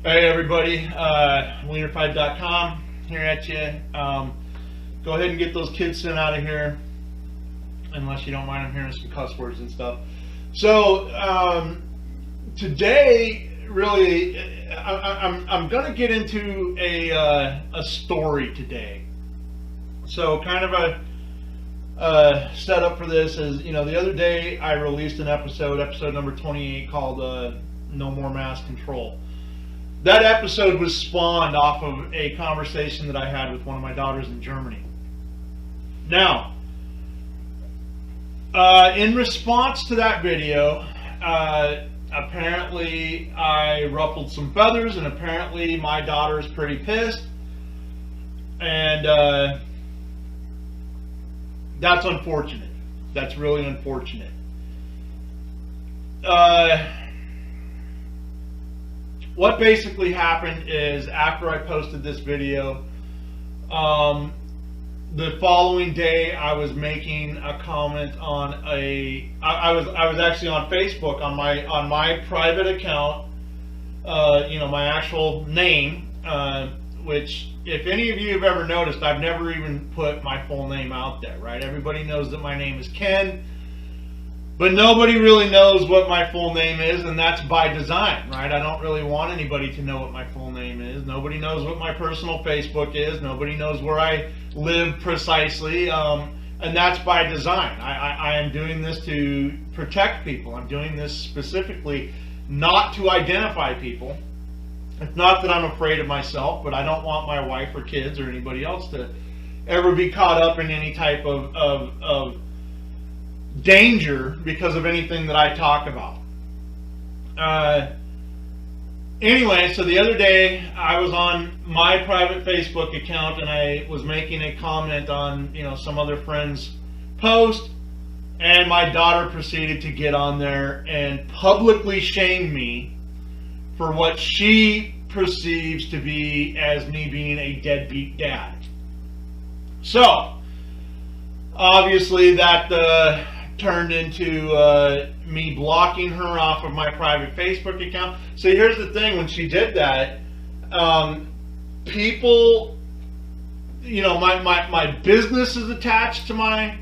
Hey everybody, wienerpipe.com here at you. Go ahead and get those kids sent out of here, unless you don't mind them hearing some cuss words and stuff. So today, really, I'm going to get into a story today. So kind of a setup for this is, the other day I released an episode number 28, called No More Mass Control. That episode was spawned off of a conversation that I had with one of my daughters in Germany. Now, in response to that video, apparently I ruffled some feathers, and apparently my daughter is pretty pissed, and that's unfortunate. That's really unfortunate. What basically happened is, after I posted this video, the following day I was making a comment on I was actually on Facebook on my private account, my actual name, which, if any of you have ever noticed, I've never even put my full name out there, right? Everybody knows that my name is Ken, but nobody really knows what my full name is, and that's by design, right? I don't really want anybody to know what my full name is. Nobody knows what my personal Facebook is. Nobody knows where I live precisely, and that's by design. I am doing this to protect people. I'm doing this specifically not to identify people. It's not that I'm afraid of myself, but I don't want my wife or kids or anybody else to ever be caught up in any type of danger because of anything that I talk about. Anyway, so the other day I was on my private Facebook account and I was making a comment on some other friend's post, and my daughter proceeded to get on there and publicly shame me for what she perceives to be as me being a deadbeat dad. So obviously that turned into me blocking her off of my private Facebook account. So here's the thing: when she did that, people, my business is attached to my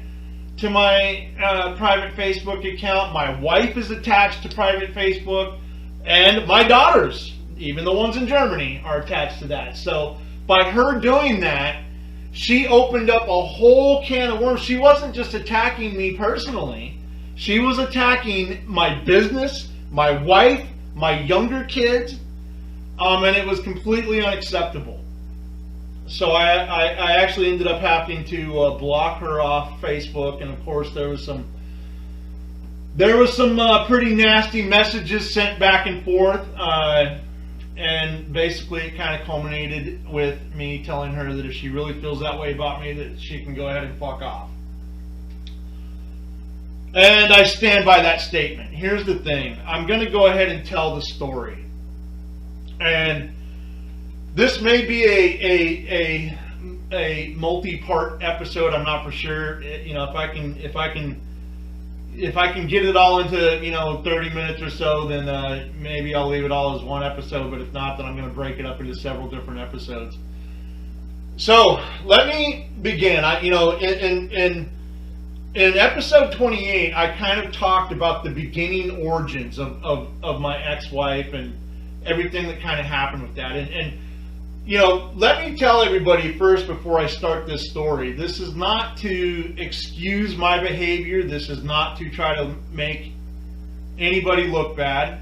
private Facebook account. My wife is attached to private Facebook, and my daughters, even the ones in Germany, are attached to that. So by her doing that, she opened up a whole can of worms. She wasn't just attacking me personally. She was attacking my business, my wife, my younger kids, and it was completely unacceptable. So I actually ended up having to block her off Facebook, and of course there was some pretty nasty messages sent back and forth. And basically it kind of culminated with me telling her that if she really feels that way about me, that she can go ahead and fuck off. And I stand by that statement. Here's the thing. I'm going to go ahead and tell the story. And this may be a multi-part episode. I'm not for sure. If I can get it all into 30 minutes or so, then maybe I'll leave it all as one episode. But if not, then I'm going to break it up into several different episodes. So let me begin. In episode 28, I kind of talked about the beginning origins of my ex-wife and everything that kind of happened with that. And let me tell everybody first, before I start this story, this is not to excuse my behavior. This is not to try to make anybody look bad.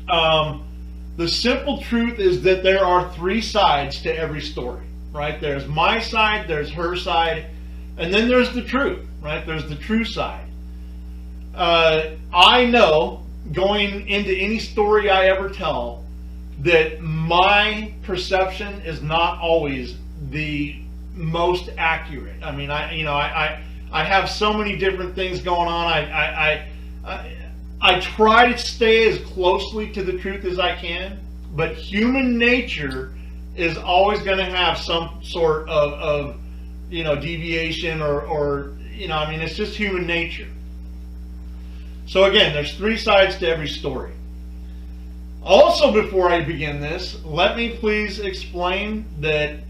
The simple truth is that there are three sides to every story, right? There's my side, there's her side, and then there's the truth, right? There's the true side. I know, going into any story I ever tell, that my perception is not always the most accurate. I mean, I have so many different things going on. I try to stay as closely to the truth as I can, but human nature is always going to have some sort of deviation or it's just human nature. So again, there's three sides to every story. Also, before I begin this, let me please explain that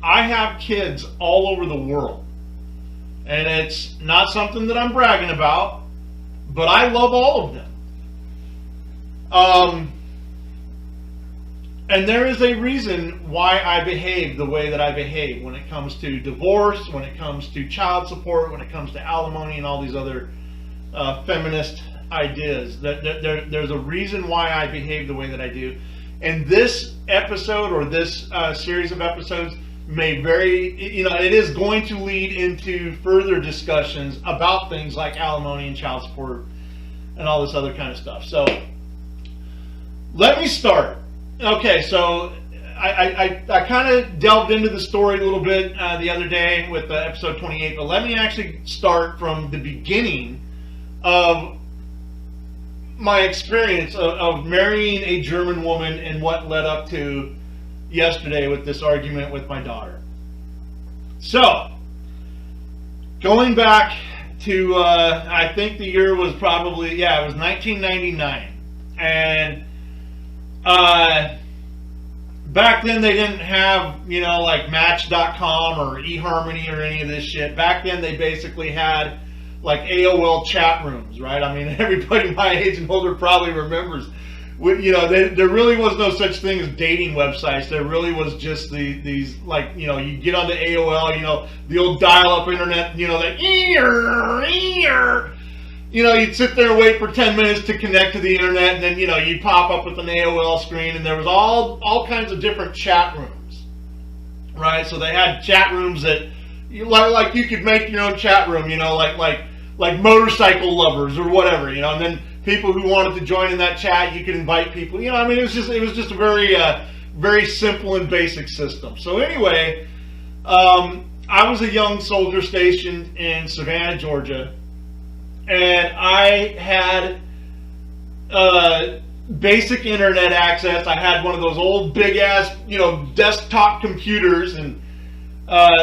I have kids all over the world. And it's not something that I'm bragging about, but I love all of them. And there is a reason why I behave the way that I behave when it comes to divorce, when it comes to child support, when it comes to alimony and all these other feminist ideas. There's a reason why I behave the way that I do. And this episode, or this series of episodes, may it is going to lead into further discussions about things like alimony and child support and all this other kind of stuff. So let me start. Okay, so I kind of delved into the story a little bit the other day with episode 28, but let me actually start from the beginning of my experience of marrying a German woman and what led up to yesterday with this argument with my daughter. So, going back to, I think the year was probably, it was 1999. And back then they didn't have, like Match.com or eHarmony or any of this shit. Back then they basically had like AOL chat rooms, right? I mean, everybody my age and older probably remembers. There really was no such thing as dating websites. There really was just these like, you get onto AOL, the old dial-up internet, you'd sit there and wait for 10 minutes to connect to the internet, and then, you'd pop up with an AOL screen, and there was all kinds of different chat rooms, right? So they had chat rooms that, like you could make your own chat room, like motorcycle lovers or whatever, and then people who wanted to join in that chat, you could invite people. It was just a very, very simple and basic system. So anyway, I was a young soldier stationed in Savannah, Georgia, and I had basic internet access. I had one of those old big ass, desktop computers, and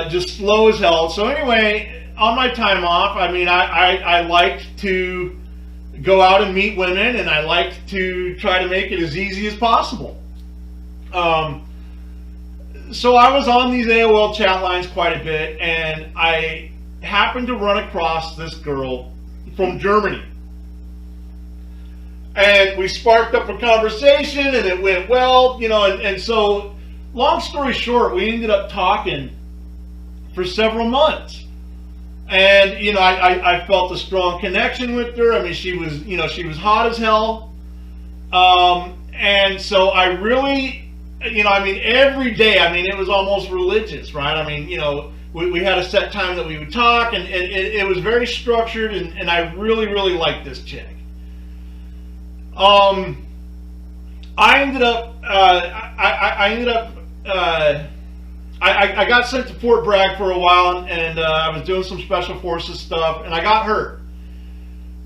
just slow as hell. So anyway, on my time off, I liked to go out and meet women, and I liked to try to make it as easy as possible. So I was on these AOL chat lines quite a bit, and I happened to run across this girl from Germany. And we sparked up a conversation, and it went well, and so, long story short, we ended up talking for several months. And, I felt a strong connection with her. I mean, she was hot as hell. And so I really, every day, it was almost religious, right? We had a set time that we would talk, and it was very structured, and I really, really liked this chick. I got sent to Fort Bragg for a while, and I was doing some special forces stuff, and I got hurt.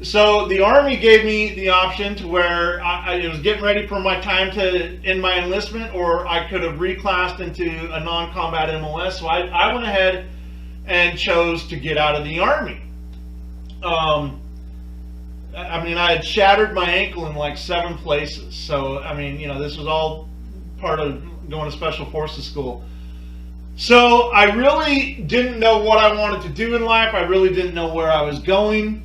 So the Army gave me the option to where I was getting ready for my time to end my enlistment, or I could have reclassed into a non-combat MOS. So I went ahead and chose to get out of the Army. I had shattered my ankle in like 7 places. So, this was all part of going to special forces school. So I really didn't know what I wanted to do in life. I really didn't know where I was going.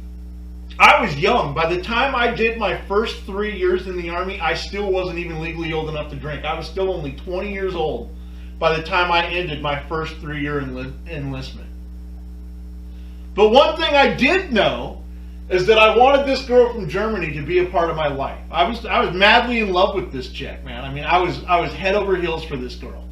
I was young. By the time I did my first 3 years in the Army, I still wasn't even legally old enough to drink. I was still only 20 years old by the time I ended my first 3-year enlistment. But one thing I did know is that I wanted this girl from Germany to be a part of my life. I was madly in love with this chick, man. I was head over heels for this girl.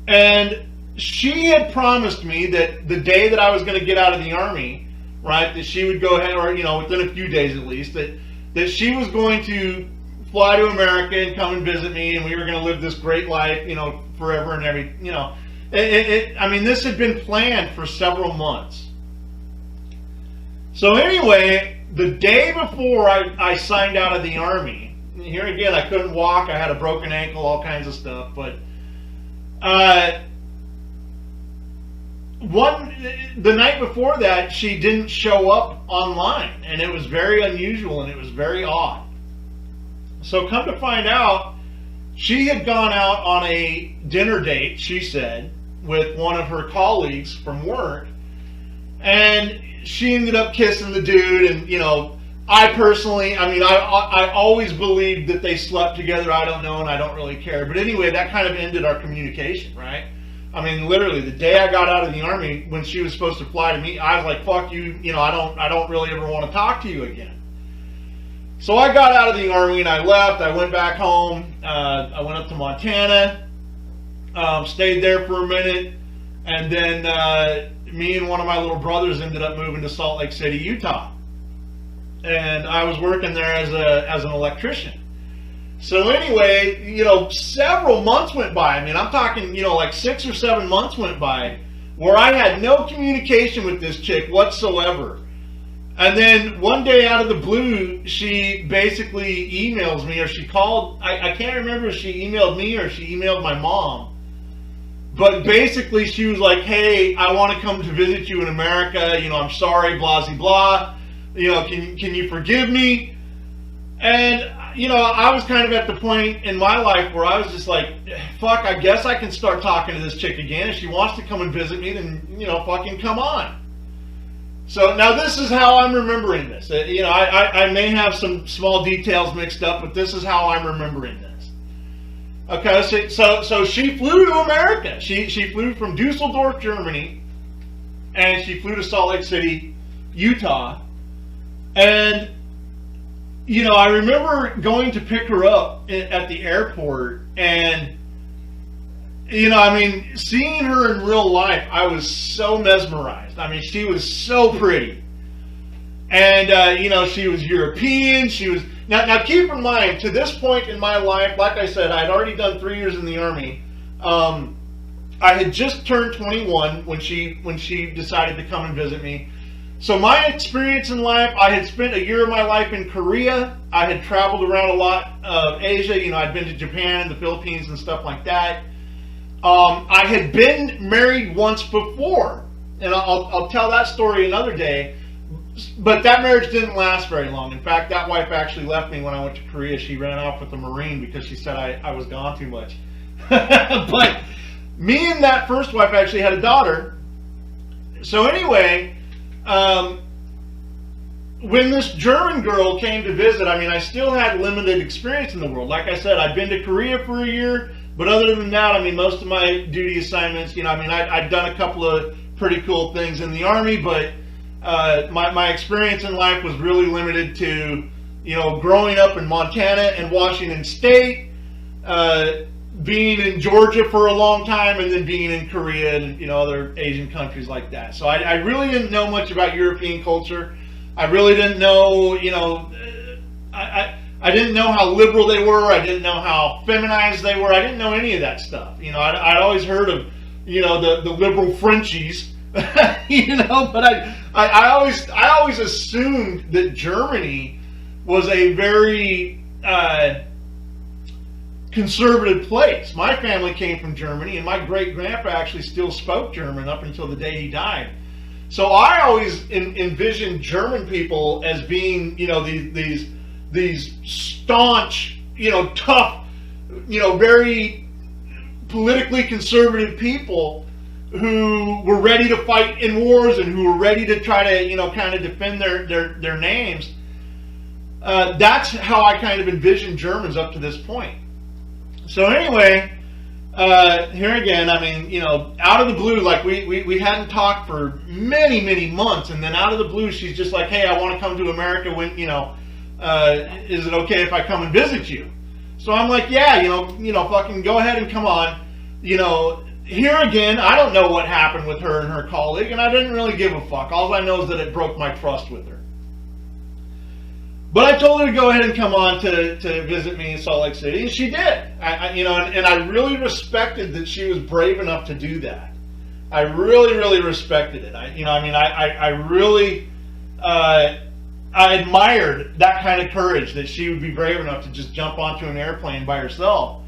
And she had promised me that the day that I was going to get out of the Army, right, that she would go ahead, or within a few days at least, that she was going to fly to America and come and visit me, and we were going to live this great life, forever and everything. This had been planned for several months. So anyway, the day before I signed out of the Army, here again, I couldn't walk, I had a broken ankle, all kinds of stuff, but the night before that, she didn't show up online, and it was very unusual and it was very odd. So come to find out, she had gone out on a dinner date, she said, with one of her colleagues from work, and she ended up kissing the dude. And I personally, I always believed that they slept together. I don't know, and I don't really care. But anyway, that kind of ended our communication, right? I mean, literally, the day I got out of the Army, when she was supposed to fly to me, I was like, fuck you, I don't really ever want to talk to you again. So I got out of the Army and I left. I went back home. I went up to Montana, stayed there for a minute, and then me and one of my little brothers ended up moving to Salt Lake City, Utah. And I was working there as an electrician. So anyway, several months went by. I mean, I'm talking, like 6 or 7 months went by where I had no communication with this chick whatsoever. And then one day out of the blue, she basically emails me, or she called, I can't remember if she emailed me or she emailed my mom. But basically she was like, hey, I want to come to visit you in America. I'm sorry, blah, blah, blah. Can you forgive me? And, I was kind of at the point in my life where I was just like, fuck, I guess I can start talking to this chick again. If she wants to come and visit me, then, fucking come on. So now this is how I'm remembering this. I may have some small details mixed up, but this is how I'm remembering this. Okay, so she flew to America. She flew from Dusseldorf, Germany, and she flew to Salt Lake City, Utah. And, I remember going to pick her up at the airport, and, seeing her in real life, I was so mesmerized. I mean, she was so pretty. And, she was European. She was... Now, keep in mind, to this point in my life, like I said, I had already done 3 years in the Army. I had just turned 21 when she decided to come and visit me. So my experience in life, I had spent a year of my life in Korea. I had traveled around a lot of Asia. I'd been to Japan and the Philippines and stuff like that. I had been married once before, and I'll tell that story another day. But that marriage didn't last very long. In fact, that wife actually left me when I went to Korea. She ran off with a Marine because she said I was gone too much. But me and that first wife actually had a daughter. So anyway... when this German girl came to visit, I still had limited experience in the world. Like I said, I'd been to Korea for a year, but other than that, most of my duty assignments, I'd done a couple of pretty cool things in the Army, but my experience in life was really limited to, growing up in Montana and Washington State, being in Georgia for a long time, and then being in Korea and other Asian countries like that. So I really didn't know much about European culture. I really didn't know, I didn't know how liberal they were. I didn't know how feminized they were. I didn't know any of that stuff. I'd always heard of, the liberal Frenchies, but I always assumed that Germany was a very conservative place. My family came from Germany, and my great-grandpa actually still spoke German up until the day he died. So I always envisioned German people as being, these staunch, tough, very politically conservative people who were ready to fight in wars and who were ready to try to, kind of defend their names. That's how I kind of envisioned Germans up to this point. So anyway, here again, out of the blue, like we hadn't talked for many, many months, and then out of the blue, she's just like, hey, I want to come to America. When, is it okay if I come and visit you? So I'm like, yeah, fucking go ahead and come on. Here again, I don't know what happened with her and her colleague, and I didn't really give a fuck. All I know is that it broke my trust with her. But I told her to go ahead and come on to visit me in Salt Lake City, and she did. And I really respected that she was brave enough to do that. I really, really respected it. I really, I admired that kind of courage, that she would be brave enough to just jump onto an airplane by herself.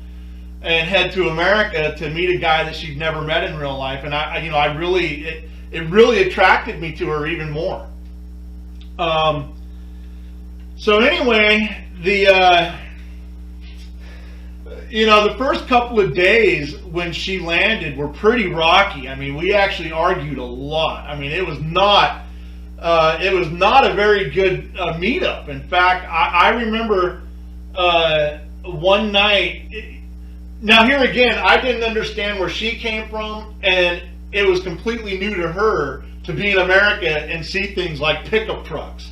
and head to America to meet a guy that she'd never met in real life. And it really attracted me to her even more. So anyway, the first couple of days when she landed were pretty rocky. I mean, we actually argued a lot. I mean, it was not a very good meetup. In fact, I remember one night. Now here again, I didn't understand where she came from, and it was completely new to her to be in America and see things like pickup trucks,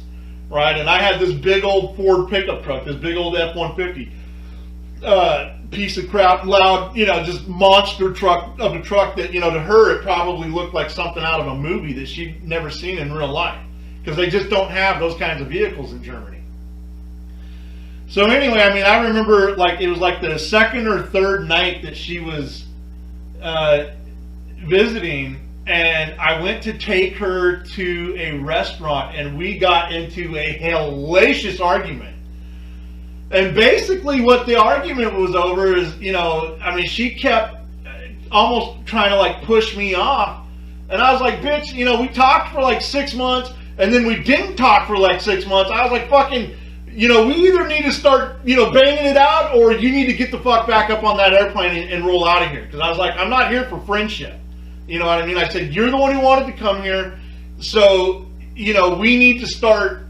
right? And I had this big old Ford pickup truck, this big old F-150, piece of crap, loud, just monster truck of a truck that, to her it probably looked like something out of a movie that she'd never seen in real life, because they just don't have those kinds of vehicles in Germany. So anyway, I mean, I remember it was like the second or third night that she was visiting, and I went to take her to a restaurant, and we got into a hellacious argument. And basically what the argument was over is, she kept almost trying to push me off. And I was like, bitch, we talked for 6 months, and then we didn't talk for 6 months. I was like, fucking, we either need to start, banging it out, or you need to get the fuck back up on that airplane and roll out of here. Because I was like, I'm not here for friendship. You know what I mean? I said, you're the one who wanted to come here. So, we need to start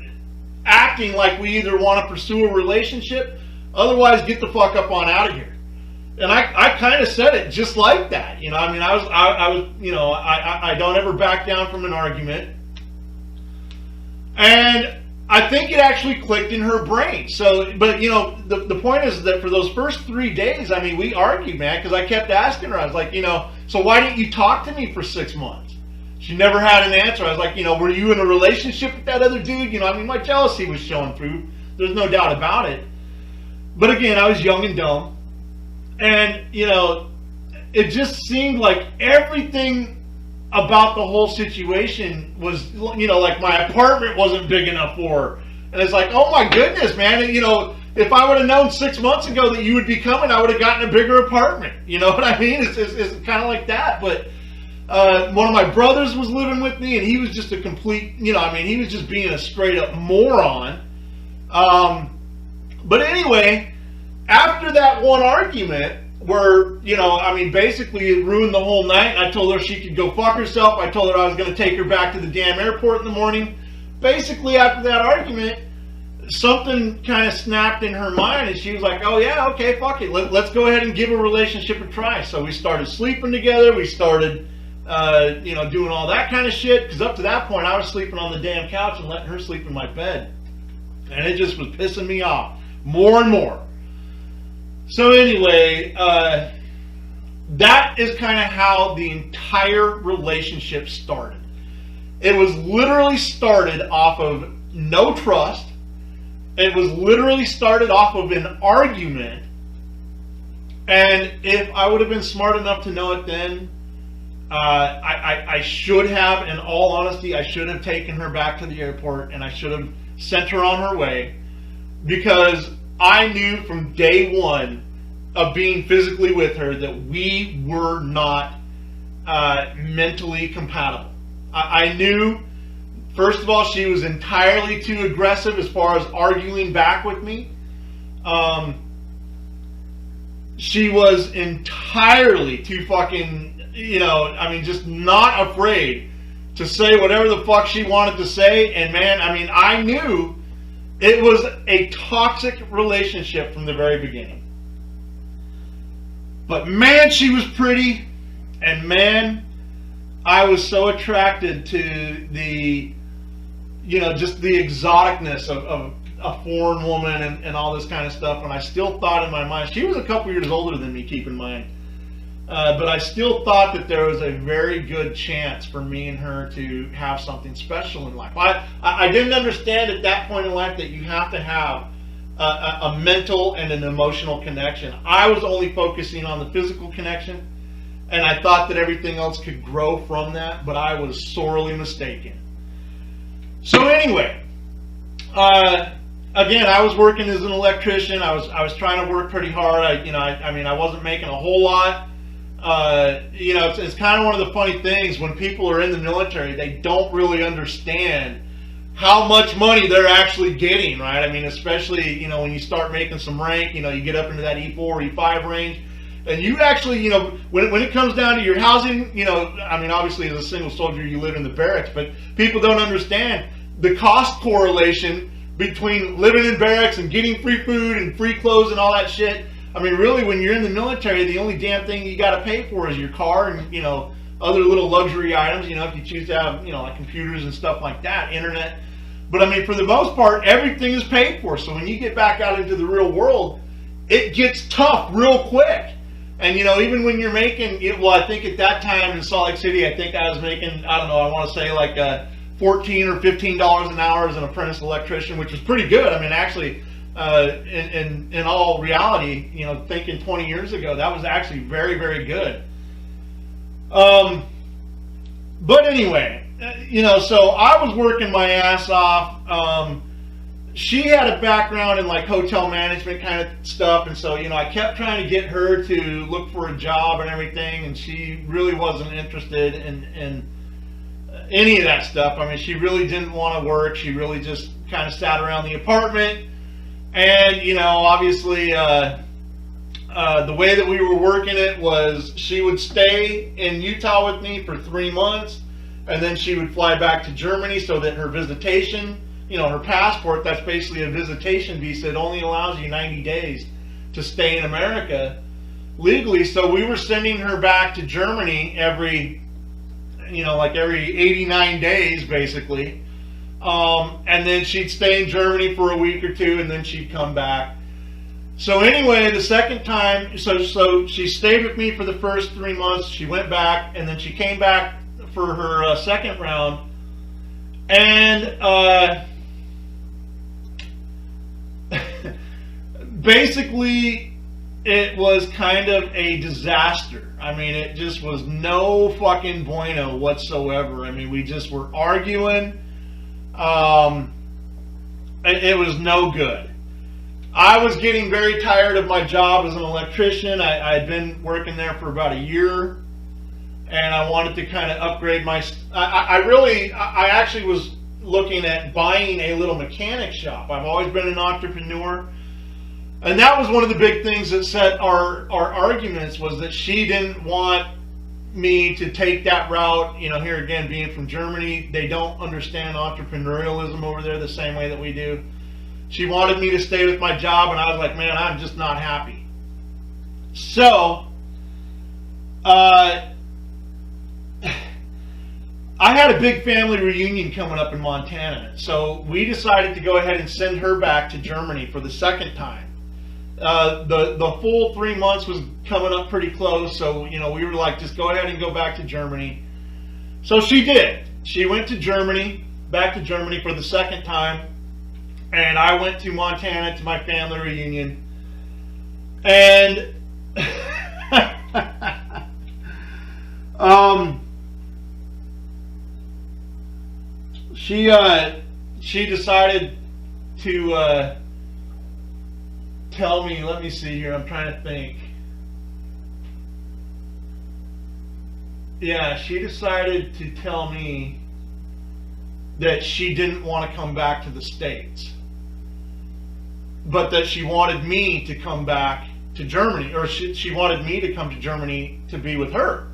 acting like we either want to pursue a relationship, otherwise get the fuck up on out of here. And I kind of said it just like that. I don't ever back down from an argument. And I think it actually clicked in her brain. So, but the point is that for those first 3 days, I mean, we argued, man, because I kept asking her. I was like, so why didn't you talk to me for 6 months? She never had an answer. I was like, were you in a relationship with that other dude? My jealousy was showing through. There's no doubt about it. But again, I was young and dumb. And, it just seemed like everything about the whole situation was, like my apartment wasn't big enough for her. And it's like, oh my goodness, man. And, if I would have known 6 months ago that you would be coming, I would have gotten a bigger apartment. You know what I mean? It's kind of like that. But one of my brothers was living with me, and he was just a complete, he was just being a straight up moron. But anyway, after that one argument where, basically it ruined the whole night, I told her she could go fuck herself. I told her I was going to take her back to the damn airport in the morning. Basically, after that argument, something kind of snapped in her mind, and she was like, oh yeah, okay, fuck it. Let's go ahead and give a relationship a try. So we started sleeping together. We started, doing all that kind of shit. Because up to that point, I was sleeping on the damn couch and letting her sleep in my bed. And it just was pissing me off more and more. So anyway, that is kind of how the entire relationship started. It was literally started off of no trust. It was literally started off of an argument. And if I would have been smart enough to know it then, I should have, in all honesty, I should have taken her back to the airport, and I should have sent her on her way, because I knew from day one of being physically with her that we were not mentally compatible. I knew, first of all, she was entirely too aggressive as far as arguing back with me. She was entirely too fucking, just not afraid to say whatever the fuck she wanted to say. And man, I knew it was a toxic relationship from the very beginning. But man, she was pretty, and man, I was so attracted to the, just the exoticness of a foreign woman and all this kind of stuff. And I still thought in my mind, she was a couple years older than me, keep in mind. But I still thought that there was a very good chance for me and her to have something special in life. I didn't understand at that point in life that you have to have a mental and an emotional connection. I was only focusing on the physical connection, and I thought that everything else could grow from that, but I was sorely mistaken. So anyway, again, I was working as an electrician. I was trying to work pretty hard. I mean, I wasn't making a whole lot. It's kind of one of the funny things when people are in the military, they don't really understand how much money they're actually getting, right? I mean, especially, when you start making some rank, you get up into that E4, E5 range, and you actually, when it comes down to your housing, I mean, obviously as a single soldier, you live in the barracks, but people don't understand the cost correlation between living in barracks and getting free food and free clothes and all that shit. I mean, really, when you're in the military, the only damn thing you got to pay for is your car and, other little luxury items, if you choose to have, like computers and stuff like that, internet. But I mean, for the most part, everything is paid for. So when you get back out into the real world, it gets tough real quick. And, even when you're making, well, I think at that time in Salt Lake City, I think I was making, I don't know, I want to say like $14 or $15 an hour as an apprentice electrician, which was pretty good. I mean, actually, in all reality, thinking 20 years ago, that was actually very, very good. But anyway, so I was working my ass off. She had a background in like hotel management kind of stuff, and so I kept trying to get her to look for a job and everything, and she really wasn't interested in any of that stuff. I mean, she really didn't want to work. She really just kind of sat around the apartment. And, obviously, the way that we were working it was she would stay in Utah with me for 3 months, and then she would fly back to Germany so that her visitation, her passport, that's basically a visitation visa. It only allows you 90 days to stay in America legally. So we were sending her back to Germany every 89 days, basically. And then she'd stay in Germany for a week or two, and then she'd come back. So anyway, the second time, so she stayed with me for the first 3 months. She went back, and then she came back for her second round. And basically, it was kind of a disaster. I mean, it just was no fucking bueno whatsoever. I mean, we just were arguing. It was no good. I was getting very tired of my job as an electrician. I had been working there for about a year, and I wanted to kind of upgrade my. I actually was looking at buying a little mechanic shop. I've always been an entrepreneur, and that was one of the big things that set our arguments, was that she didn't want me to take that route. Here again, being from Germany, they don't understand entrepreneurialism over there the same way that we do. She wanted me to stay with my job, and I was like, man, I'm just not happy. So I had a big family reunion coming up in Montana, so we decided to go ahead and send her back to Germany for the second time. The full 3 months was coming up pretty close, so we were like, just go ahead and go back to Germany. So she did. She went to Germany, back to Germany for the second time, and I went to Montana to my family reunion. And she decided to tell me, let me see here, I'm trying to think. Yeah, she decided to tell me that she didn't want to come back to the States, but that she wanted me to come back to Germany, or she wanted me to come to Germany to be with her.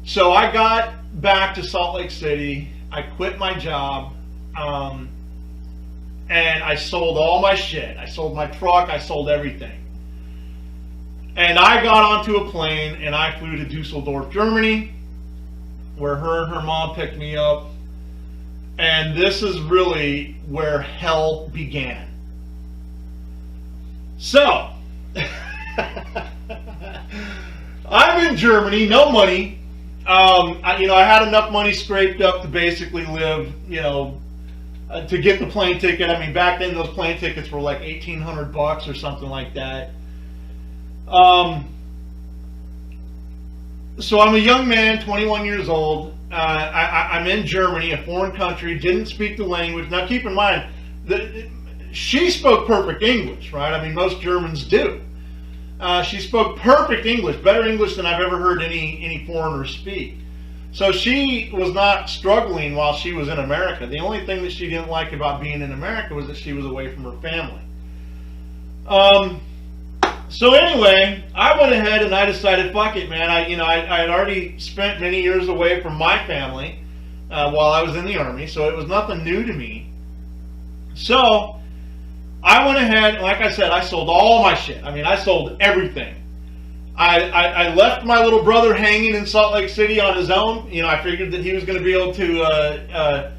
So I got back to Salt Lake City, I quit my job, and I sold all my shit. I sold my truck, I sold everything. And I got onto a plane and I flew to Dusseldorf, Germany, where her and her mom picked me up. And this is really where hell began. So, I'm in Germany, no money. I had enough money scraped up to basically live, to get the plane ticket. I mean, back then those plane tickets were like $1,800 or something like that. So I'm a young man, 21 years old. I'm in Germany, a foreign country, didn't speak the language. Now keep in mind, she spoke perfect English, right? I mean, most Germans do. She spoke perfect English, better English than I've ever heard any foreigner speak. So she was not struggling while she was in America. The only thing that she didn't like about being in America was that she was away from her family. So anyway, I went ahead and I decided, fuck it, man. I had already spent many years away from my family while I was in the Army, so it was nothing new to me. So I went ahead, and like I said, I sold all my shit. I mean, I sold everything. I left my little brother hanging in Salt Lake City on his own. You know, I figured that he was going to be able to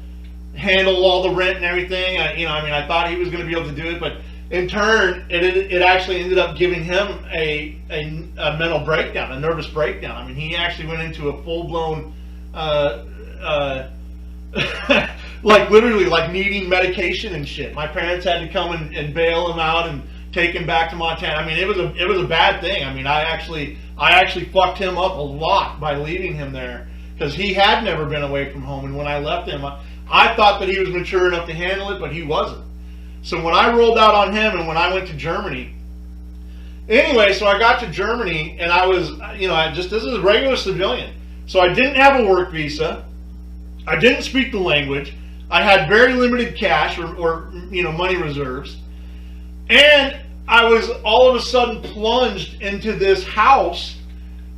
handle all the rent and everything. I thought he was going to be able to do it, but in turn, it actually ended up giving him a mental breakdown, a nervous breakdown. I mean, he actually went into a full-blown, like literally like needing medication and shit. My parents had to come and bail him out and take him back to Montana. I mean, it was a bad thing. I mean, I actually fucked him up a lot by leaving him there, because he had never been away from home. And when I left him, I thought that he was mature enough to handle it, but he wasn't. So when I rolled out on him and when I went to Germany, anyway, so I got to Germany and I was, this is a regular civilian. So I didn't have a work visa. I didn't speak the language. I had very limited cash or money reserves. And I was all of a sudden plunged into this house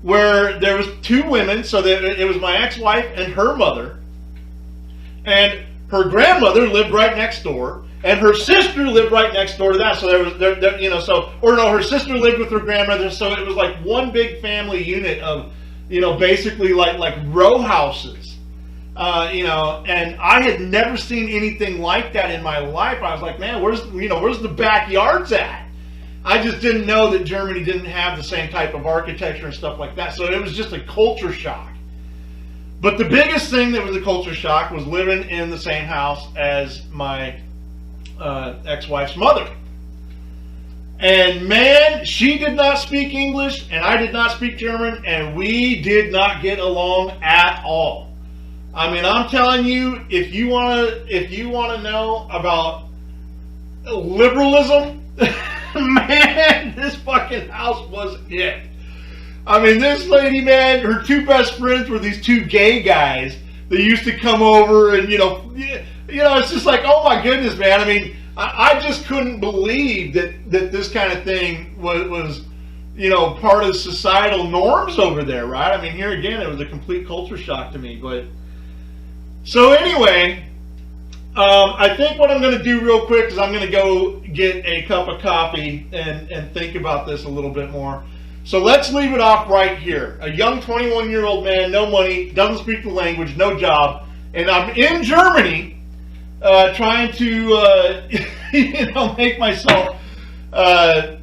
where there was two women. So that it was my ex-wife and her mother. And her grandmother lived right next door. And her sister lived right next door to that. So her sister lived with her grandmother. So it was like one big family unit of, basically like row houses. And I had never seen anything like that in my life. I was like, man, where's the backyards at? I just didn't know that Germany didn't have the same type of architecture and stuff like that. So it was just a culture shock. But the biggest thing that was a culture shock was living in the same house as my ex-wife's mother. And man, she did not speak English and I did not speak German, and we did not get along at all. I mean, I'm telling you, if you want to know about liberalism, man, this fucking house was it. I mean, this lady, man, her two best friends were these two gay guys that used to come over and, it's just like, oh my goodness, man. I mean, I just couldn't believe that this kind of thing was part of societal norms over there, right? I mean, here again, it was a complete culture shock to me. But so anyway, I think what I'm going to do real quick is I'm going to go get a cup of coffee and think about this a little bit more. So let's leave it off right here. A young 21-year-old man, no money, doesn't speak the language, no job, and I'm in Germany trying to make myself a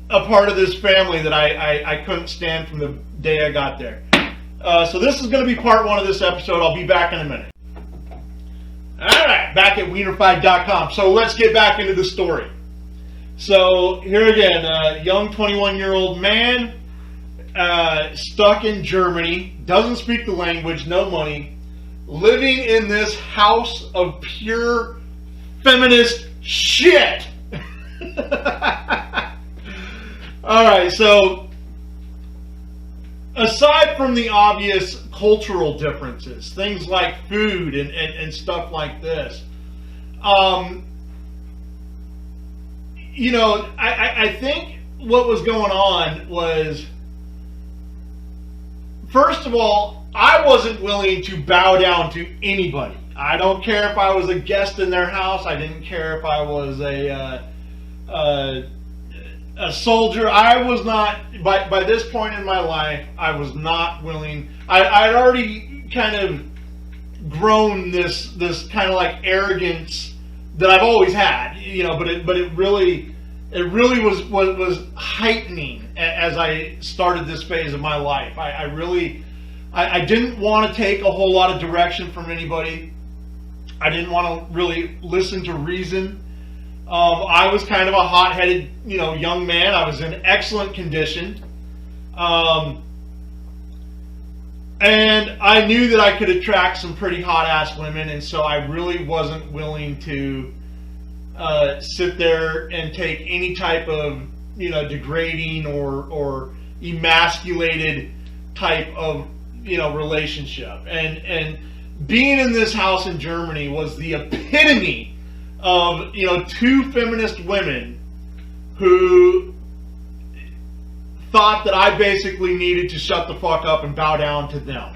part of this family that I couldn't stand from the day I got there. So this is going to be part one of this episode. I'll be back in a minute. Alright, back at wienerfight.com. So let's get back into the story. So here again, a young 21-year-old man stuck in Germany, doesn't speak the language, no money, living in this house of pure feminist shit. Alright, so aside from the obvious cultural differences, things like food and stuff like this, I think what was going on was, first of all, I wasn't willing to bow down to anybody. I don't care if I was a guest in their house. I didn't care if I was a soldier. I was not, by this point in my life, I was not willing. I'd already kind of grown this kind of like arrogance that I've always had, but it really was heightening as I started this phase of my life. I didn't want to take a whole lot of direction from anybody. I didn't want to really listen to reason. I was kind of a hot-headed, young man. I was in excellent condition. And I knew that I could attract some pretty hot-ass women, and so I really wasn't willing to sit there and take any type of, degrading or emasculated type of, relationship. And being in this house in Germany was the epitome of, two feminist women who thought that I basically needed to shut the fuck up and bow down to them.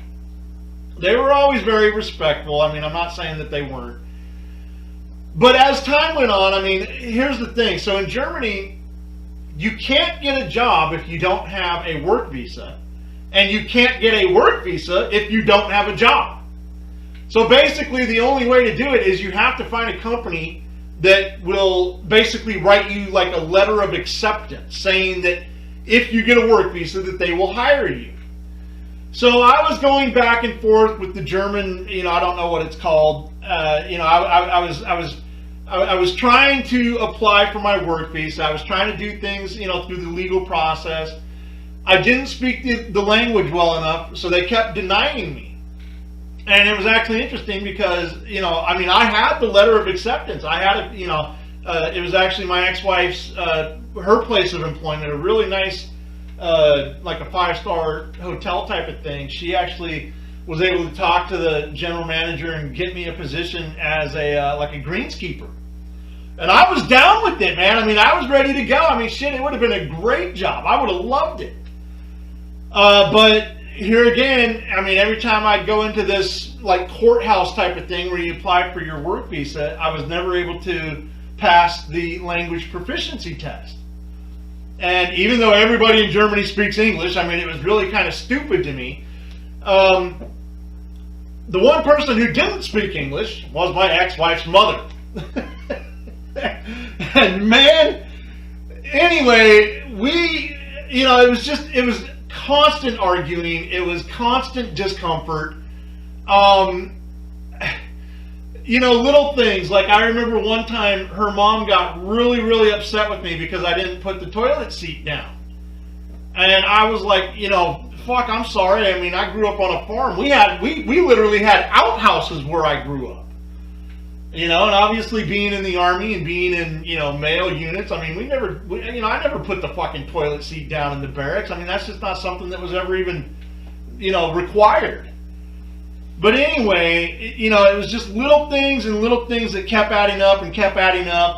They were always very respectful. I mean, I'm not saying that they weren't. But as time went on, I mean, here's the thing. So in Germany, you can't get a job if you don't have a work visa. And you can't get a work visa if you don't have a job. So basically, the only way to do it is you have to find a company that will basically write you like a letter of acceptance saying that if you get a work visa, that they will hire you. So I was going back and forth with the German, I don't know what it's called. I was trying to apply for my work visa. I was trying to do things, through the legal process. I didn't speak the language well enough, so they kept denying me. And it was actually interesting because, I had the letter of acceptance. I had it was actually my ex-wife's, her place of employment, a really nice, like a 5-star hotel type of thing. She actually was able to talk to the general manager and get me a position as like a greenskeeper. And I was down with it, man. I mean, I was ready to go. I mean, shit, it would have been a great job. I would have loved it. But here again, I mean, every time I'd go into this like courthouse type of thing where you apply for your work visa, I was never able to pass the language proficiency test. And even though everybody in Germany speaks English, I mean, it was really kind of stupid to me. The one person who didn't speak English was my ex-wife's mother. And man, anyway, it was constant arguing. It was constant discomfort. Little things. Like I remember one time her mom got really, really upset with me because I didn't put the toilet seat down. And I was like, fuck, I'm sorry. I mean, I grew up on a farm. We literally had outhouses where I grew up. And obviously being in the army and being in, male units, I mean, I never put the fucking toilet seat down in the barracks. I mean, that's just not something that was ever even, required. But anyway, it was just little things that kept adding up,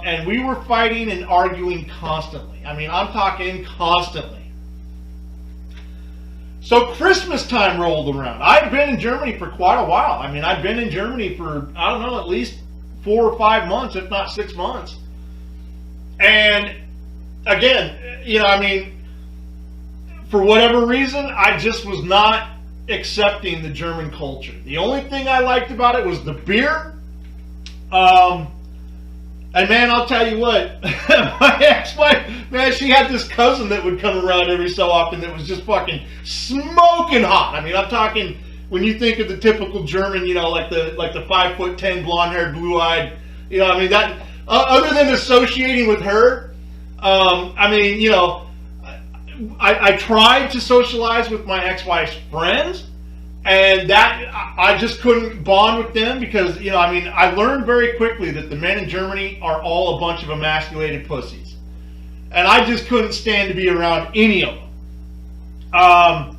and we were fighting and arguing constantly. I mean, I'm talking constantly. So Christmas time rolled around. I'd been in Germany for quite a while. I mean, I'd been in Germany for, I don't know, at least 4 or 5 months, if not 6 months. And again, for whatever reason, I just was not accepting the German culture. The only thing I liked about it was the beer. And man, I'll tell you what, my ex-wife, man, she had this cousin that would come around every so often that was just fucking smoking hot. I mean, I'm talking, when you think of the typical German, like the 5'10", blonde-haired, blue-eyed, that, other than associating with her, I tried to socialize with my ex-wife's friends, and that I just couldn't bond with them because, I learned very quickly that the men in Germany are all a bunch of emasculated pussies. And I just couldn't stand to be around any of them. I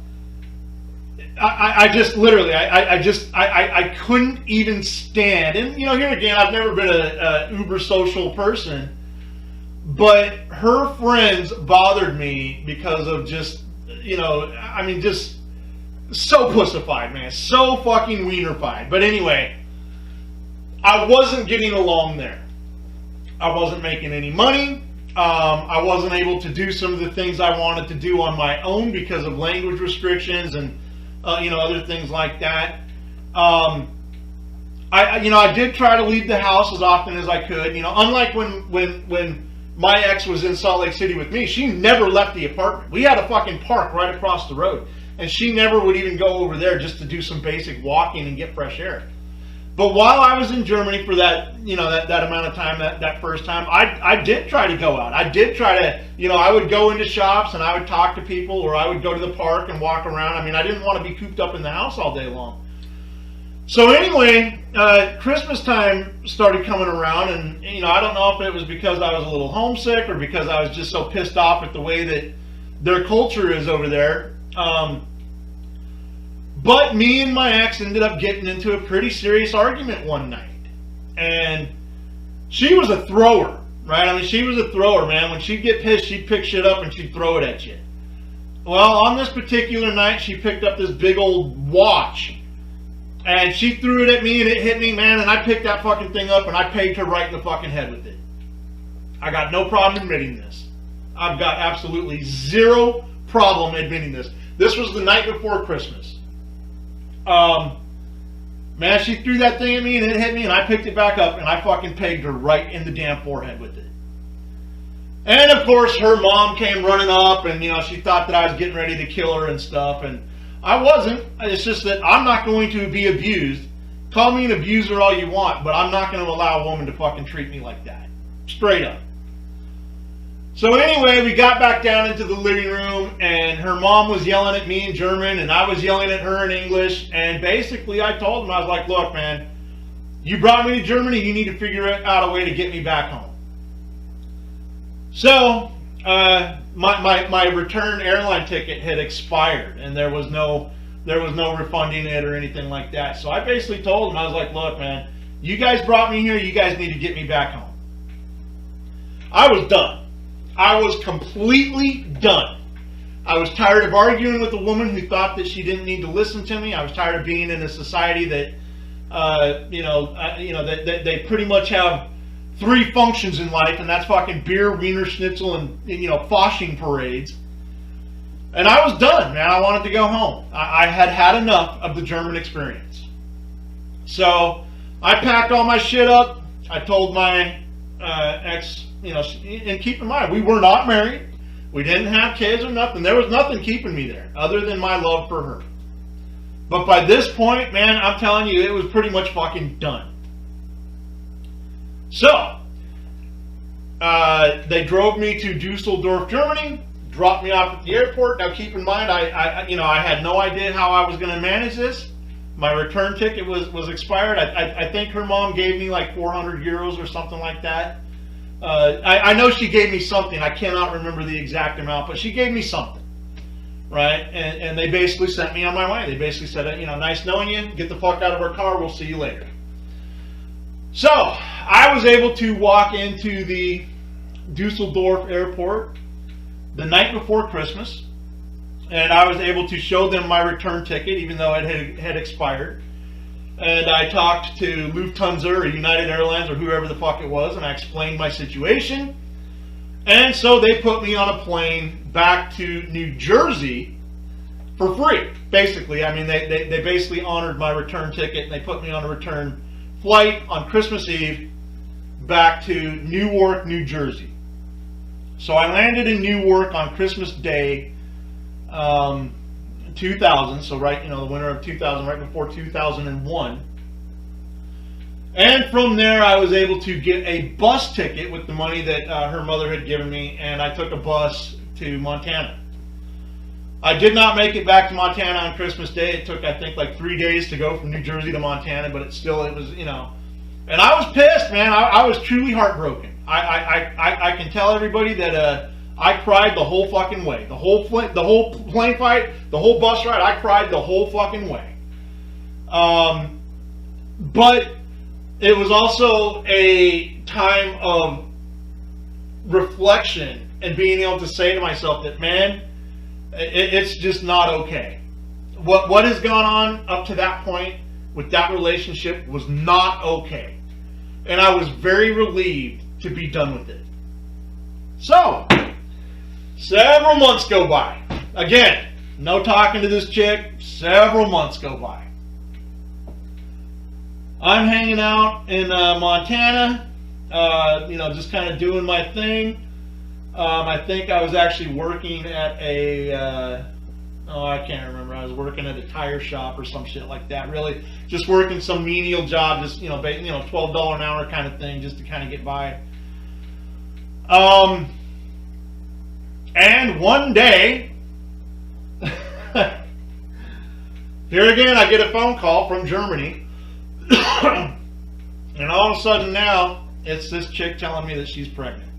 couldn't even stand. And, here again, I've never been a uber social person. But her friends bothered me because of just, just so pussified, man. So fucking wienerfied. But anyway, I wasn't getting along there. I wasn't making any money. I wasn't able to do some of the things I wanted to do on my own because of language restrictions and, other things like that. I did try to leave the house as often as I could. Unlike when my ex was in Salt Lake City with me, she never left the apartment. We had a fucking park right across the road, and she never would even go over there just to do some basic walking and get fresh air. But while I was in Germany for that, that amount of time, that first time, I did try to go out. I did try to, I would go into shops and I would talk to people, or I would go to the park and walk around. I mean, I didn't want to be cooped up in the house all day long. So anyway, Christmas time started coming around, and I don't know if it was because I was a little homesick or because I was just so pissed off at the way that their culture is over there. But me and my ex ended up getting into a pretty serious argument one night. And she was a thrower, right? I mean, she was a thrower, man. When she'd get pissed, she'd pick shit up and she'd throw it at you. Well, on this particular night, she picked up this big old watch. And she threw it at me and it hit me, man. And I picked that fucking thing up and I pegged her right in the fucking head with it. I got no problem admitting this. I've got absolutely zero problem admitting this. This was the night before Christmas. Man, she threw that thing at me and it hit me and I picked it back up and I fucking pegged her right in the damn forehead with it. And of course her mom came running up and she thought that I was getting ready to kill her and stuff, and I wasn't. It's just that I'm not going to be abused. Call me an abuser all you want, but I'm not going to allow a woman to fucking treat me like that. Straight up. So anyway, we got back down into the living room, and her mom was yelling at me in German, and I was yelling at her in English, and basically I told them, I was like, look, man, you brought me to Germany, you need to figure out a way to get me back home. So, my return airline ticket had expired, and there was no refunding it or anything like that. So I basically told them, I was like, look, man, you guys brought me here, you guys need to get me back home. I was done. I was completely done. I was tired of arguing with a woman who thought that she didn't need to listen to me. I was tired of being in a society that, that they pretty much have three functions in life, and that's fucking beer, Wiener Schnitzel, and Fasching parades. And I was done, man. I wanted to go home. I had had enough of the German experience. So I packed all my shit up. I told my ex, and keep in mind, we were not married. We didn't have kids or nothing. There was nothing keeping me there other than my love for her. But by this point, man, I'm telling you, it was pretty much fucking done. So, they drove me to Dusseldorf, Germany, dropped me off at the airport. Now keep in mind, I had no idea how I was going to manage this. My return ticket was expired. I think her mom gave me like 400 euros or something like that. I know she gave me something. I cannot remember the exact amount, but she gave me something, right? And they basically sent me on my way. They basically said, nice knowing you. Get the fuck out of our car. We'll see you later. So I was able to walk into the Dusseldorf airport the night before Christmas, and I was able to show them my return ticket, even though it had expired. And I talked to Lufthansa or United Airlines or whoever the fuck it was, and I explained my situation. And so they put me on a plane back to New Jersey for free, basically. I mean, they basically honored my return ticket, and they put me on a return flight on Christmas Eve back to Newark, New Jersey. So I landed in Newark on Christmas Day, 2000, so right, the winter of 2000, right before 2001. And from there, I was able to get a bus ticket with the money that her mother had given me, and I took a bus to Montana. I did not make it back to Montana on Christmas Day. It took, I think, like 3 days to go from New Jersey to Montana, but it was, and I was pissed, man. I was truly heartbroken. I can tell everybody that I cried the whole fucking way. The whole plane fight, the whole bus ride, I cried the whole fucking way. But it was also a time of reflection and being able to say to myself that, man, it's just not okay. What has gone on up to that point with that relationship was not okay. And I was very relieved to be done with it. So, several months go by. Again, no talking to this chick. Several months go by. I'm hanging out in Montana, just kind of doing my thing. I think I was actually working at I can't remember. I was working at a tire shop or some shit like that. Really, just working some menial job, just $12 an hour kind of thing, just to kind of get by. And one day, here again, I get a phone call from Germany. And all of a sudden now, it's this chick telling me that she's pregnant.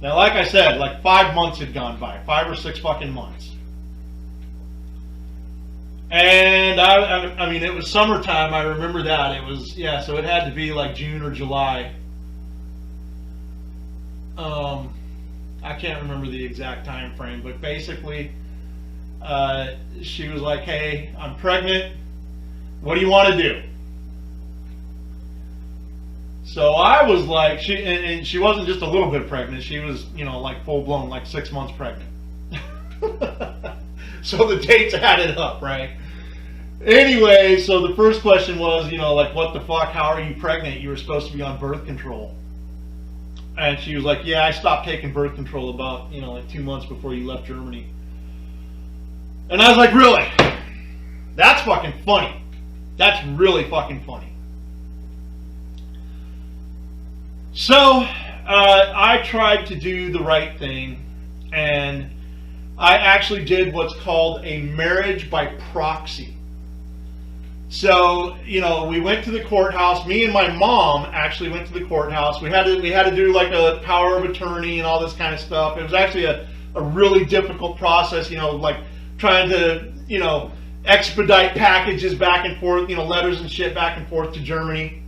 Now, like I said, like 5 months had gone by, 5 or 6 fucking months. And I mean, it was summertime, I remember that. It was, yeah, so it had to be like June or July. I can't remember the exact time frame, but basically, she was like, hey, I'm pregnant. What do you want to do? So I was like, and she wasn't just a little bit pregnant. She was, you know, like full blown, like 6 months pregnant. So the dates added up, right? Anyway, so the first question was, you know, like, what the fuck? How are you pregnant? You were supposed to be on birth control. And she was like, yeah, I stopped taking birth control about, you know, like 2 months before you left Germany. And I was like, really? That's fucking funny. That's really fucking funny. So, I tried to do the right thing, and I actually did what's called a marriage by proxy. So, you know, we went to the courthouse. Me and my mom actually went to the courthouse. We had to do like a power of attorney and all this kind of stuff. It was actually a really difficult process, you know, like trying to, you know, expedite packages back and forth, you know, letters and shit back and forth to Germany.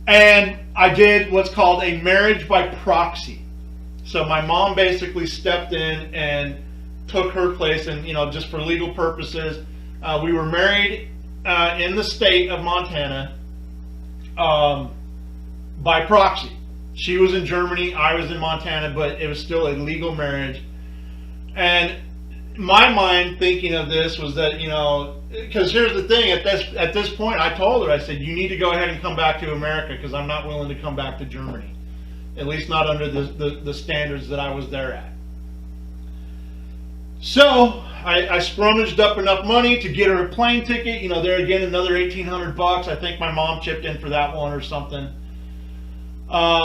And I did what's called a marriage by proxy. So my mom basically stepped in and took her place, and, you know, just for legal purposes, we were married in the state of Montana by proxy. She was in Germany, I was in Montana, but it was still a legal marriage. And my mind thinking of this was that, you know, because here's the thing, at this point I told her, I said, you need to go ahead and come back to America, because I'm not willing to come back to Germany, at least not under the standards that I was there at. So I scrummaged up enough money to get her a plane ticket. You know, there again, another $1,800. I think my mom chipped in for that one or something.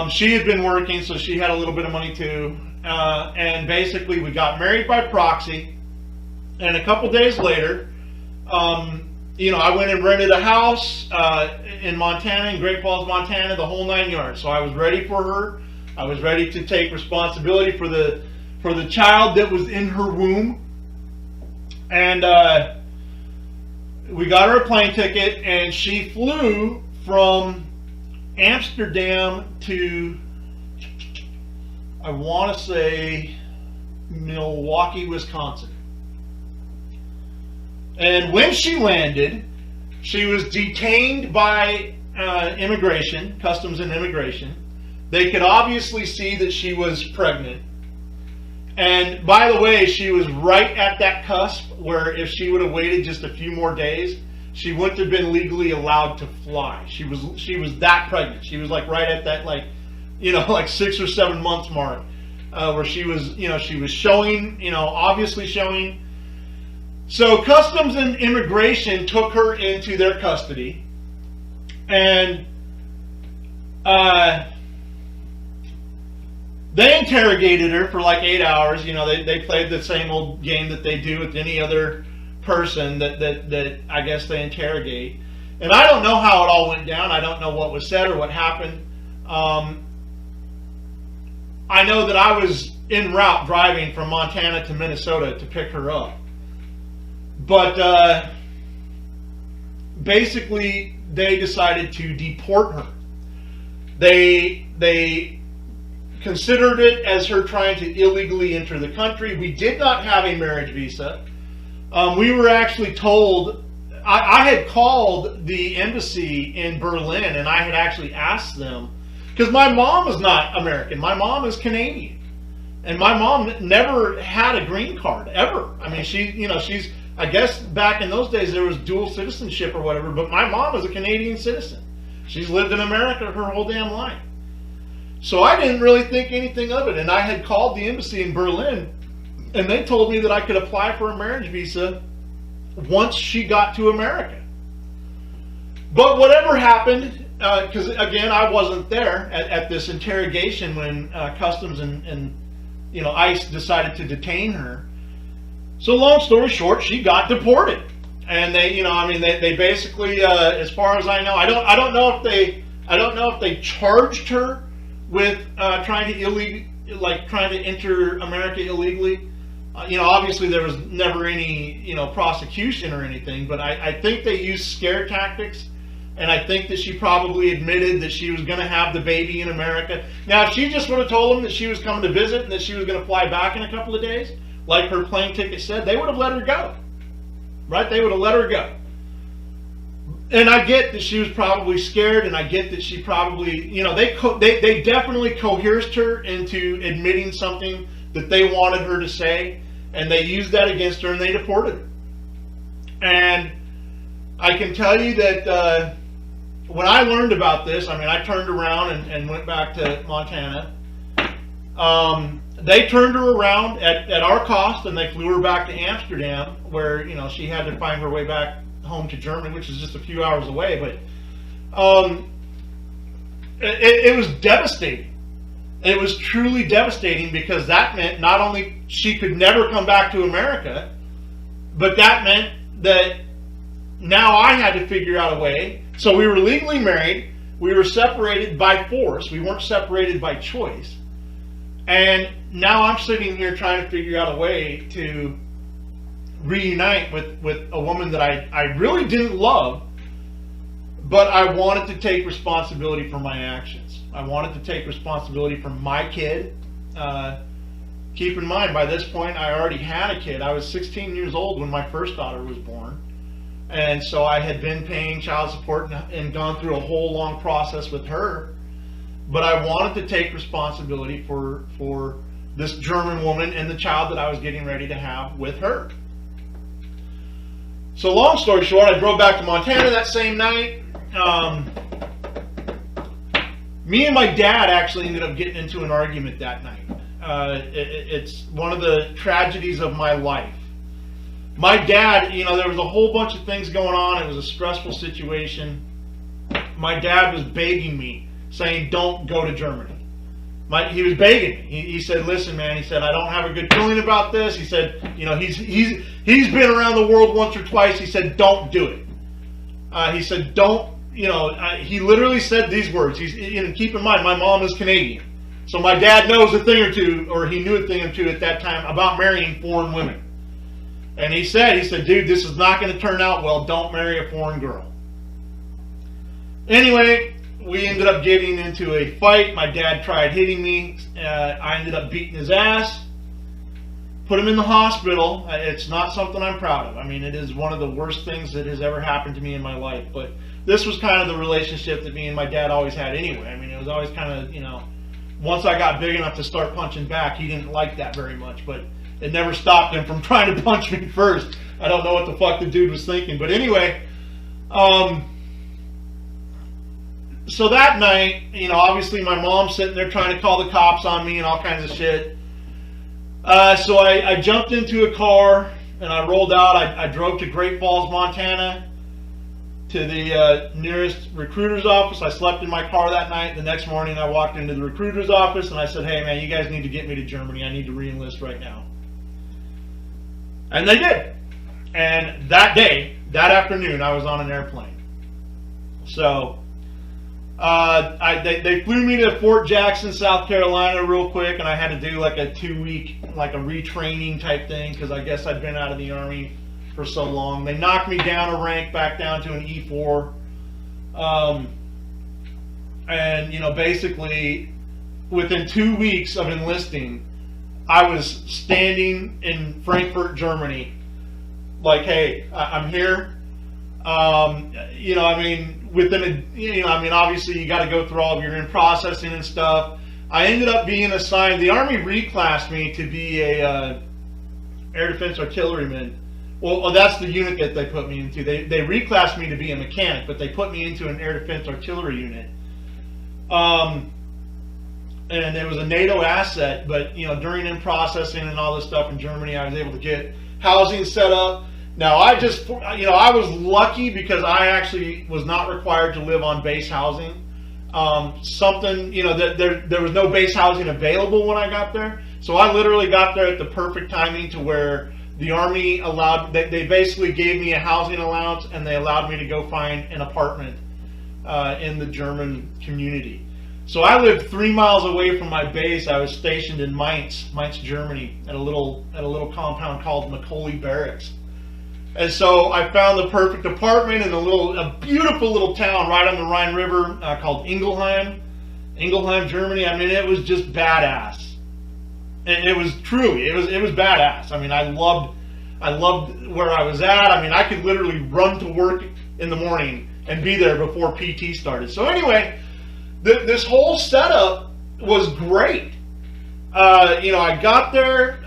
She had been working, so she had a little bit of money too. And basically we got married by proxy. And a couple days later, you know, I went and rented a house in Montana, in Great Falls, Montana, the whole 9 yards. So I was ready for her. I was ready to take responsibility for the child that was in her womb. And we got her a plane ticket, and she flew from Amsterdam to, I want to say, Milwaukee, Wisconsin. And when she landed, she was detained by immigration, customs and immigration. They could obviously see that she was pregnant. And by the way, she was right at that cusp where if she would have waited just a few more days, she wouldn't have been legally allowed to fly. She was that pregnant. She was like right at that, like, you know, like 6 or 7 months mark, where she was, you know, she was showing, you know, obviously showing. So customs and immigration took her into their custody, and they interrogated her for like 8 hours. You know, they played the same old game that they do with any other person that I guess they interrogate. And I don't know how it all went down. I don't know what was said or what happened. I know that I was en route driving from Montana to Minnesota to pick her up. But basically, they decided to deport her. They considered it as her trying to illegally enter the country. We did not have a marriage visa. We were actually told, I had called the embassy in Berlin, and I had actually asked them, because my mom is not American, my mom is Canadian, and my mom never had a green card, ever. I mean, she's, I guess back in those days there was dual citizenship or whatever, but my mom is a Canadian citizen. She's lived in America her whole damn life. So I didn't really think anything of it, and I had called the embassy in Berlin, and they told me that I could apply for a marriage visa once she got to America. But whatever happened, because again, I wasn't there at this interrogation when customs and you know, ICE decided to detain her. So long story short, she got deported. and they, they basically, as far as I know, I don't know if they charged her with trying to enter America illegally. Obviously there was never any, prosecution or anything, but I think they used scare tactics, and I think that she probably admitted that she was going to have the baby in America. Now, if she just would have told them that she was coming to visit and that she was going to fly back in a couple of days, like her plane ticket said, they would have let her go. Right? They would have let her go. And I get that she was probably scared, and I get that she probably, they definitely coerced her into admitting something that they wanted her to say, and they used that against her, and they deported her. And I can tell you that when I learned about this, I turned around and went back to Montana. They turned her around at our cost, and they flew her back to Amsterdam, where she had to find her way back home to Germany, which is just a few hours away. But it was devastating. It was truly devastating, because that meant not only she could never come back to America, but that meant that now I had to figure out a way. So we were legally married. We were separated by force. We weren't separated by choice. And now I'm sitting here trying to figure out a way to reunite with a woman that I really didn't love, but I wanted to take responsibility for my actions. I wanted to take responsibility for my kid. Keep in mind, by this point, I already had a kid. I was 16 years old when my first daughter was born. And so I had been paying child support and gone through a whole long process with her. But I wanted to take responsibility for this German woman and the child that I was getting ready to have with her. So long story short, I drove back to Montana that same night. Me and my dad actually ended up getting into an argument that night. It's one of the tragedies of my life. My dad, there was a whole bunch of things going on. It was a stressful situation. My dad was begging me, saying, don't go to Germany. He was begging me. He said, listen, man, he said, I don't have a good feeling about this. He said, he's been around the world once or twice. He said, don't do it. He said, don't, he literally said these words. Keep in mind, my mom is Canadian. So my dad knows a thing or two, or he knew a thing or two at that time about marrying foreign women. And he said, dude, this is not going to turn out well. Don't marry a foreign girl. Anyway, we ended up getting into a fight. My dad tried hitting me. I ended up beating his ass. Put him in the hospital. It's not something I'm proud of. It is one of the worst things that has ever happened to me in my life. But this was kind of the relationship that me and my dad always had anyway. It was always kind of, once I got big enough to start punching back, he didn't like that very much. But it never stopped him from trying to punch me first. I don't know what the fuck the dude was thinking. But anyway, so that night, obviously my mom's sitting there trying to call the cops on me and all kinds of shit. So I jumped into a car and I rolled out. I drove to Great Falls, Montana, to the nearest recruiter's office. I slept in my car that night. The next morning I walked into the recruiter's office and I said, hey man, you guys need to get me to Germany. I need to re-enlist right now. And they did. And that day, that afternoon, I was on an airplane. So they flew me to Fort Jackson, South Carolina real quick, and I had to do like a 2-week, like a retraining type thing, because I guess I'd been out of the Army for so long. They knocked me down a rank, back down to an E4. And, basically, within 2 weeks of enlisting, I was standing in Frankfurt, Germany, like, hey, I'm here. Obviously you got to go through all of your in-processing and stuff. I ended up being assigned, the Army reclassed me to be a air defense artilleryman. Well, that's the unit that they put me into. They reclassed me to be a mechanic, but they put me into an air defense artillery unit. And it was a NATO asset, but during in-processing and all this stuff in Germany, I was able to get housing set up. Now I was lucky because I actually was not required to live on base housing. There was no base housing available when I got there. So I literally got there at the perfect timing to where the Army allowed, they basically gave me a housing allowance, and they allowed me to go find an apartment in the German community. So I lived 3 miles away from my base. I was stationed in Mainz, Germany, at a little compound called Macaulay Barracks. And so I found the perfect apartment in a beautiful little town right on the Rhine River called Ingelheim, Germany. I mean, it was just badass. It was truly, it was badass. I mean, I loved where I was at. I mean, I could literally run to work in the morning and be there before PT started. So anyway, this whole setup was great. I got there,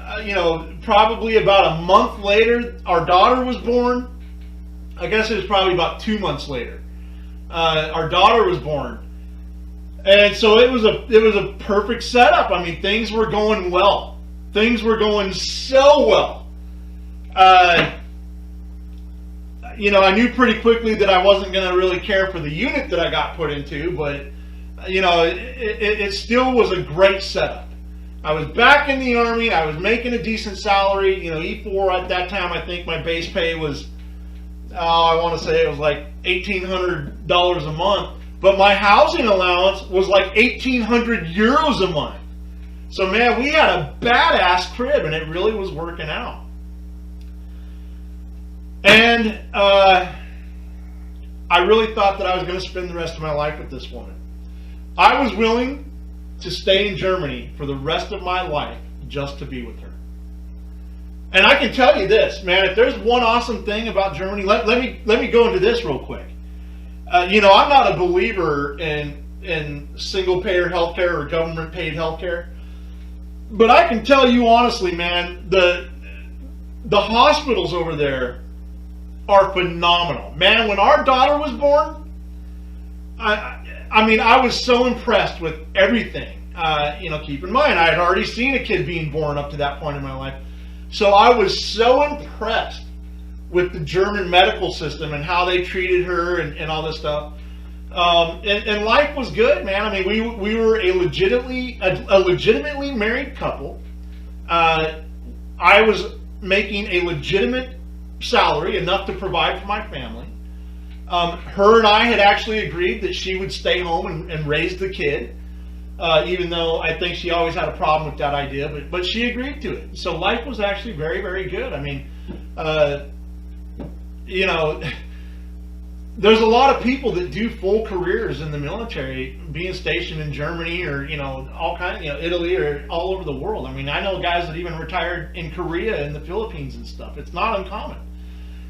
probably about a month later, our daughter was born. I guess it was probably about 2 months later. Our daughter was born. And so it was a perfect setup. I mean, things were going well. Things were going so well. I knew pretty quickly that I wasn't going to really care for the unit that I got put into, but it still was a great setup. I was back in the Army. I was making a decent salary. E4 at that time, I think my base pay was, I want to say it was like $1,800 a month. But my housing allowance was like 1,800 euros a month. So man, we had a badass crib, and it really was working out. And I really thought that I was going to spend the rest of my life with this woman. I was willing to stay in Germany for the rest of my life just to be with her. And I can tell you this, man, if there's one awesome thing about Germany, let me go into this real quick. I'm not a believer in single-payer healthcare or government-paid healthcare, but I can tell you honestly, man, the hospitals over there are phenomenal. Man, when our daughter was born, I was so impressed with everything. Keep in mind, I had already seen a kid being born up to that point in my life, so I was so impressed with the German medical system and how they treated her and all this stuff. And life was good, man. I mean, we were a legitimately married couple. I was making a legitimate salary, enough to provide for my family. Her and I had actually agreed that she would stay home and raise the kid, even though I think she always had a problem with that idea, but she agreed to it. So life was actually very, very good. I mean, there's a lot of people that do full careers in the military, being stationed in Germany or, all kinds, Italy or all over the world. I mean, I know guys that even retired in Korea and the Philippines and stuff. It's not uncommon.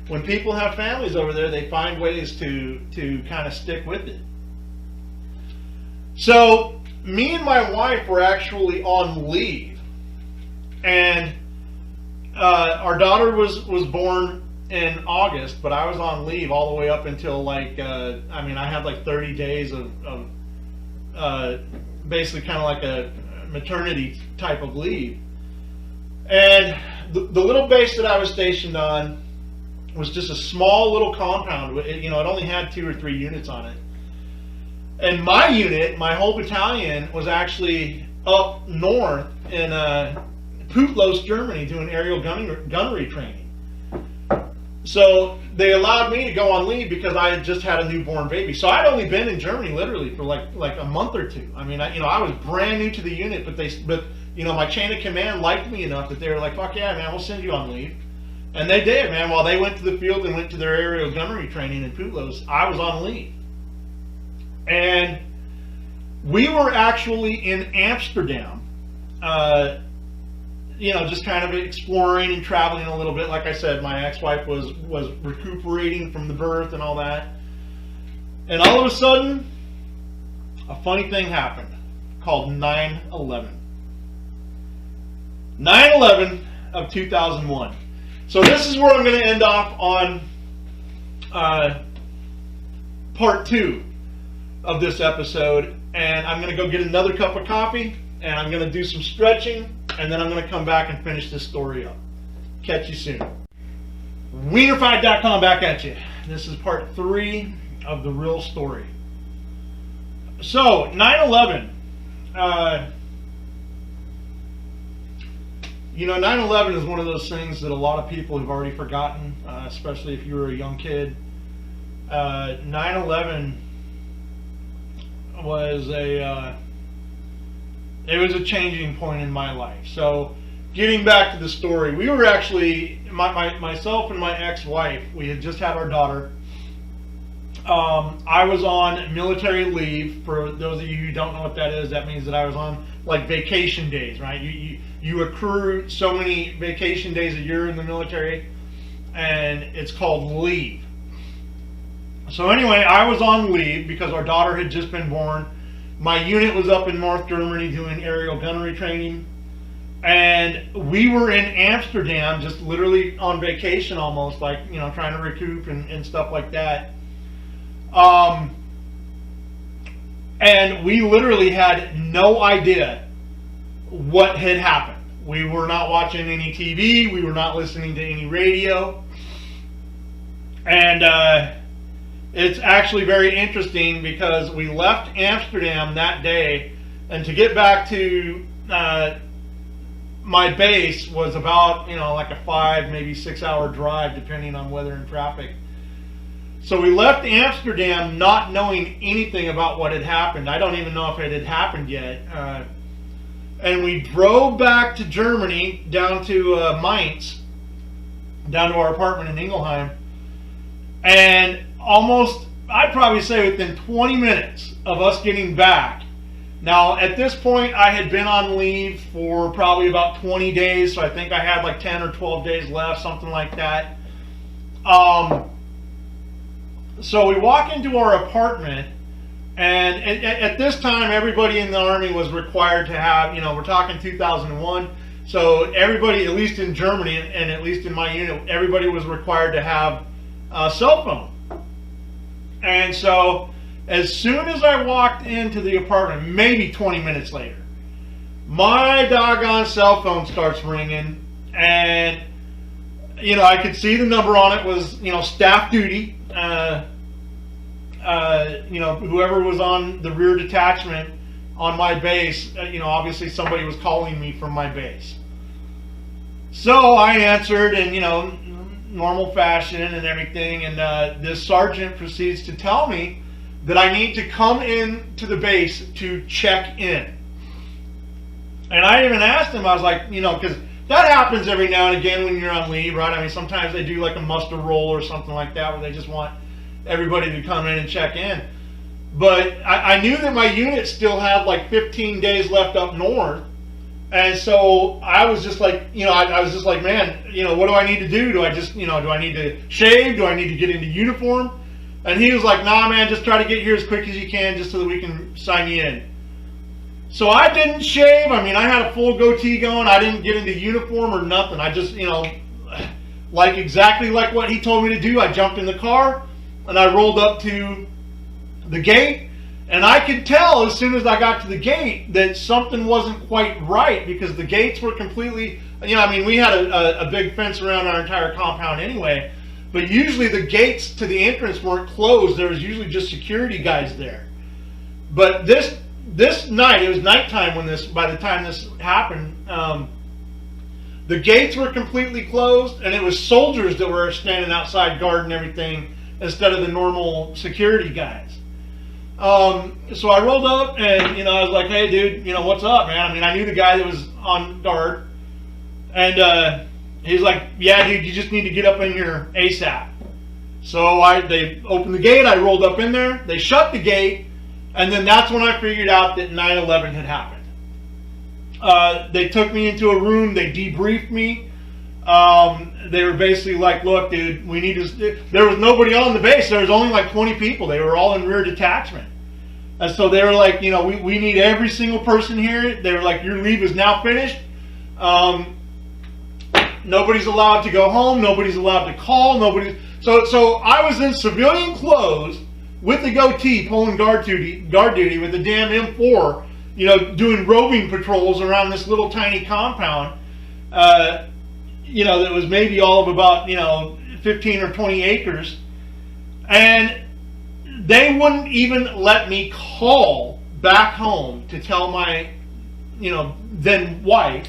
When people have families over there, they find ways to kind of stick with it. So me and my wife were actually on leave, and our daughter was born in August, but I was on leave all the way up until I had like 30 days of basically kind of like a maternity type of leave. And the little base that I was stationed on was just a small little compound. It only had 2 or 3 units on it. And my unit, my whole battalion, was actually up north in Putlos, Germany, doing aerial gunnery training. So they allowed me to go on leave because I had just had a newborn baby. So I'd only been in Germany literally for like a month or two. I mean, I was brand new to the unit, but my chain of command liked me enough that they were like, "Fuck yeah, man, we'll send you on leave." And they did, man. While they went to the field and went to their aerial gunnery training in Putlos, I was on leave. And we were actually in Amsterdam, just kind of exploring and traveling a little bit. Like I said, my ex-wife was recuperating from the birth and all that. And all of a sudden, a funny thing happened called 9/11. 9/11 of 2001. So this is where I'm going to end off on part 2 of this episode. And I'm going to go get another cup of coffee, and I'm going to do some stretching, and then I'm going to come back and finish this story up. Catch you soon. Wienerfight.com back at you. This is part 3 of the real story. So, 9/11. 9/11 is one of those things that a lot of people have already forgotten, especially if you were a young kid. 9/11 was it was a changing point in my life. So, getting back to the story, we were actually, myself and my ex-wife, we had just had our daughter. I was on military leave. For those of you who don't know what that is, that means that I was on like vacation days, right? You accrue so many vacation days a year in the military, and it's called leave. So anyway, I was on leave because our daughter had just been born. My unit was up in North Germany doing aerial gunnery training, and we were in Amsterdam, just literally on vacation almost, like, trying to recoup and stuff like that. And we literally had no idea what had happened. We were not watching any TV. We were not listening to any radio. And it's actually very interesting because we left Amsterdam that day, and to get back to my base was about, like a 5, maybe 6 hour drive, depending on weather and traffic. So we left Amsterdam not knowing anything about what had happened. I don't even know if it had happened yet. And we drove back to Germany, down to Mainz, down to our apartment in Ingelheim. And almost, I'd probably say within 20 minutes of us getting back. Now, at this point, I had been on leave for probably about 20 days. So I think I had like 10 or 12 days left, something like that. So we walk into our apartment, and at this time, everybody in the Army was required to have, we're talking 2001, so everybody, at least in Germany, and at least in my unit, everybody was required to have a cell phone. And so, as soon as I walked into the apartment, maybe 20 minutes later, my doggone cell phone starts ringing, and, I could see the number on it was, staff duty. Whoever was on the rear detachment on my base, obviously somebody was calling me from my base. So I answered, and normal fashion and everything, and this sergeant proceeds to tell me that I need to come in to the base to check in. And I even asked him, I was like, because that happens every now and again when you're on leave, right? I mean, sometimes they do like a muster roll or something like that where they just want everybody to come in and check in. But I knew that my unit still had like 15 days left up north. And so I was just like, I was just like, man, what do I need to do? Do I just, do I need to shave? Do I need to get into uniform? And he was like, nah, man, just try to get here as quick as you can just so that we can sign you in. So I didn't shave. I mean, I had a full goatee going. I didn't get into uniform or nothing. I just, like exactly like what he told me to do. I jumped in the car and I rolled up to the gate. And I could tell as soon as I got to the gate that something wasn't quite right, because the gates were completely, we had a big fence around our entire compound anyway, but usually the gates to the entrance weren't closed. There was usually just security guys there. But this night, it was nighttime by the time this happened, the gates were completely closed, and it was soldiers that were standing outside guarding everything instead of the normal security guys. So I rolled up and, I was like, hey dude, what's up, man? I knew the guy that was on guard, and, he's like, yeah dude, you just need to get up in here ASAP. So they opened the gate, I rolled up in there, they shut the gate, and then that's when I figured out that 9/11 had happened. They took me into a room, they debriefed me. They were basically like, look dude, we need to, there was nobody on the base, there was only like 20 people, they were all in rear detachment. And so they were like, we need every single person here. They were like, your leave is now finished. Nobody's allowed to go home, nobody's allowed to call, so I was in civilian clothes with the goatee pulling guard duty with the damn M4, doing roving patrols around this little tiny compound. That was maybe all of about, 15 or 20 acres. And they wouldn't even let me call back home to tell my, then wife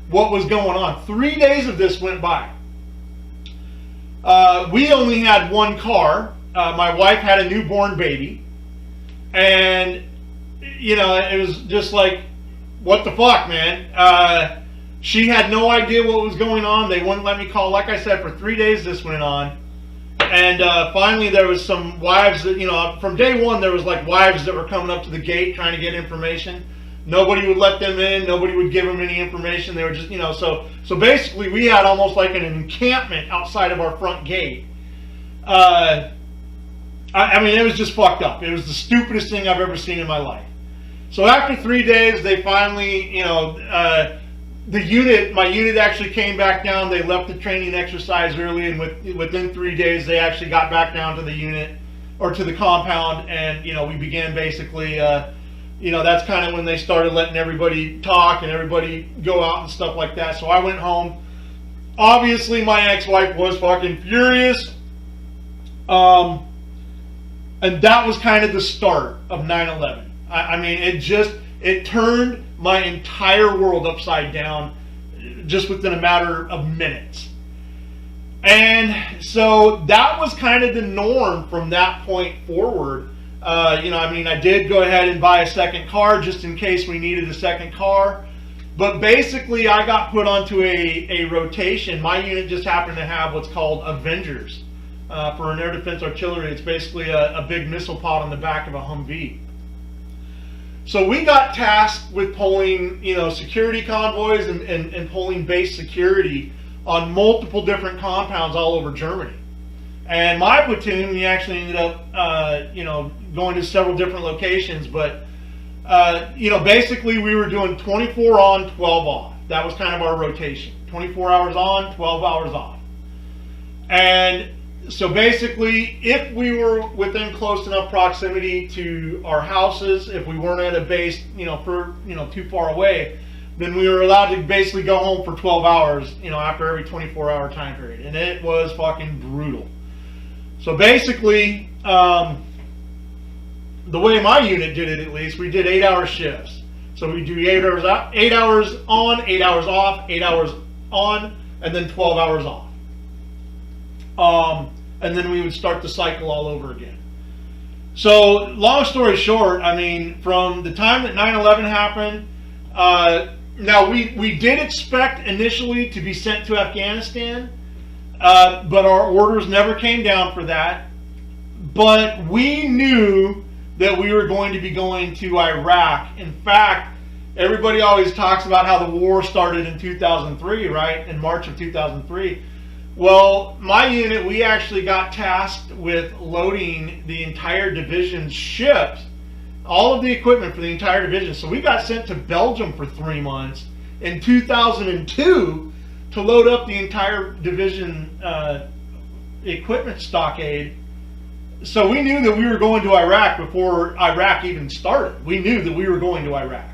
what was going on. 3 days of this went by. We only had one car. My wife had a newborn baby. And, you know, it was just like, what the fuck, man? She had no idea what was going on. They wouldn't let me call. Like I said, for 3 days this went on. And finally there was some wives that, you know, from day one there was like wives that were coming up to the gate trying to get information. Nobody would let them in. Nobody would give them any information. They were just, you know, so basically we had almost like an encampment outside of our front gate. I mean, it was just fucked up. It was the stupidest thing I've ever seen in my life. So after 3 days, they finally, you know, my unit actually came back down. They left the training exercise early, and within 3 days, they actually got back down to the unit, or to the compound, and, you know, we began basically, you know, that's kind of when they started letting everybody talk and everybody go out and stuff like that. So I went home. Obviously, my ex-wife was fucking furious. And that was kind of the start of 9/11. I mean, it turned my entire world upside down just within a matter of minutes. And so that was kind of the norm from that point forward. You know, I mean, I did go ahead and buy a second car just in case we needed a second car. But basically, I got put onto a rotation. My unit just happened to have what's called Avengers for an air defense artillery. It's basically a big missile pod on the back of a Humvee. So we got tasked with pulling, you know, security convoys and pulling base security on multiple different compounds all over Germany. And my platoon, we actually ended up, you know, going to several different locations. But, you know, basically we were doing 24 on, 12 off. That was kind of our rotation. 24 hours on, 12 hours off. And so basically, if we were within close enough proximity to our houses, if we weren't at a base, you know, too far away, then we were allowed to basically go home for 12 hours, you know, after every 24-hour time period. And it was fucking brutal. So basically, the way my unit did it, at least, we did 8-hour shifts. So we do 8 hours out, 8 hours on, 8 hours off, 8 hours on, and then 12 hours off. And then we would start the cycle all over again. So, long story short, I mean, from the time that 9/11 happened, now we did expect initially to be sent to Afghanistan, but our orders never came down for that. But we knew that we were going to be going to Iraq. In fact, everybody always talks about how the war started in 2003, right? In March of 2003. Well, my unit, we actually got tasked with loading the entire division's ships, all of the equipment for the entire division. So we got sent to Belgium for 3 months in 2002 to load up the entire division equipment stockade. So we knew that we were going to Iraq before Iraq even started. We knew that we were going to Iraq.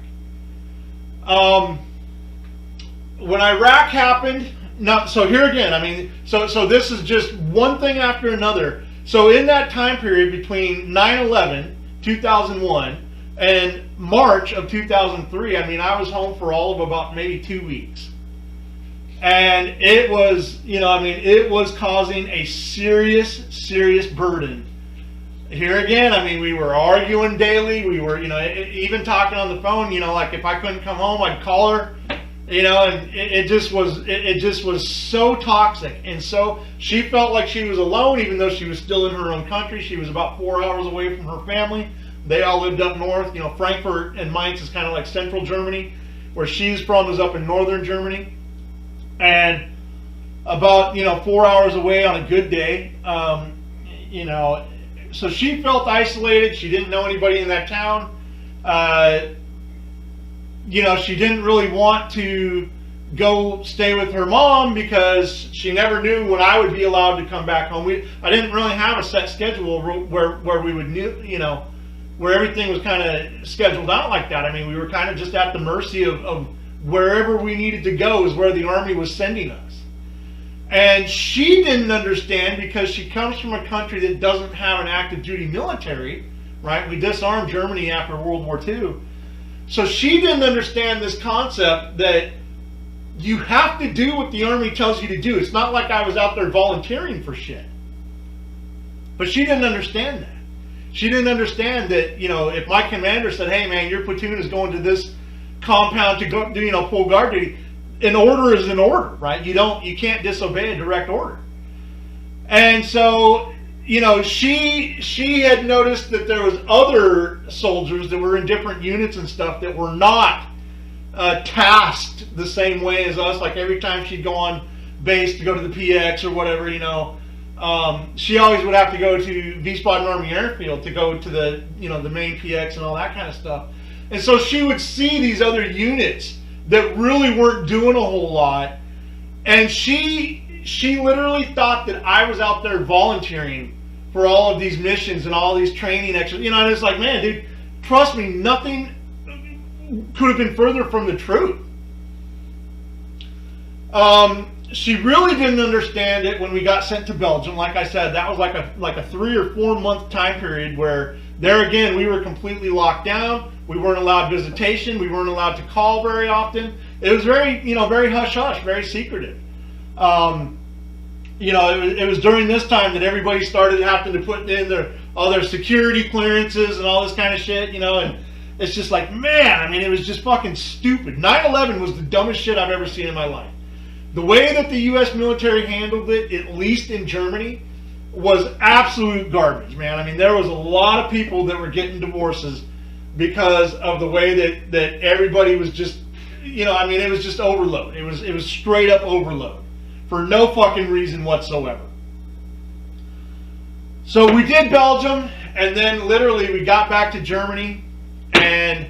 When Iraq happened, now, so here again, I mean, so this is just one thing after another. So in that time period between 9/11, 2001, and March of 2003, I mean, I was home for all of about maybe 2 weeks. And it was, you know, I mean, it was causing a serious burden. Here again, I mean, we were arguing daily. We were, you know, even talking on the phone, you know, like if I couldn't come home, I'd call her. You know, and it just was so toxic, and so she felt like she was alone, even though she was still in her own country. She was about 4 hours away from her family. They all lived up north. You know, Frankfurt and Mainz is kind of like central Germany. Where she's from is up in northern Germany, and about, you know, 4 hours away on a good day. You know, so she felt isolated. She didn't know anybody in that town. You know, she didn't really want to go stay with her mom because she never knew when I would be allowed to come back home. I didn't really have a set schedule where we would, you know, where everything was kind of scheduled out like that. I mean, we were kind of just at the mercy of wherever we needed to go is where the Army was sending us. And she didn't understand because she comes from a country that doesn't have an active duty military, right? We disarmed Germany after World War II. So she didn't understand this concept that you have to do what the Army tells you to do. It's not like I was out there volunteering for shit. But she didn't understand that. She didn't understand that, if my commander said, hey man, your platoon is going to this compound to go do, full guard duty, an order is an order, right? You can't disobey a direct order. And so, she had noticed that there was other soldiers that were in different units and stuff that were not tasked the same way as us. Like every time she'd go on base to go to the PX or whatever, she always would have to go to Wiesbaden Army Airfield to go to the, the main PX and all that kind of stuff. And so she would see these other units that really weren't doing a whole lot, and she literally thought that I was out there volunteering for all of these missions and all these training extras. And it's like, man, dude, trust me, nothing could have been further from the truth. She really didn't understand it when we got sent to Belgium. Like I said, that was like a 3 or 4 month time period where there again we were completely locked down. We weren't allowed visitation. We weren't allowed to call very often. It was very, very hush hush, very secretive. It was during this time that everybody started having to put in all their security clearances and all this kind of shit, and it's just like, man, it was just fucking stupid. 9/11 was the dumbest shit I've ever seen in my life. The way that the U.S. military handled it, at least in Germany, was absolute garbage, man. There was a lot of people that were getting divorces because of the way that everybody was just, it was just overload. It was straight up overload for no fucking reason whatsoever. So we did Belgium, and then literally we got back to Germany, and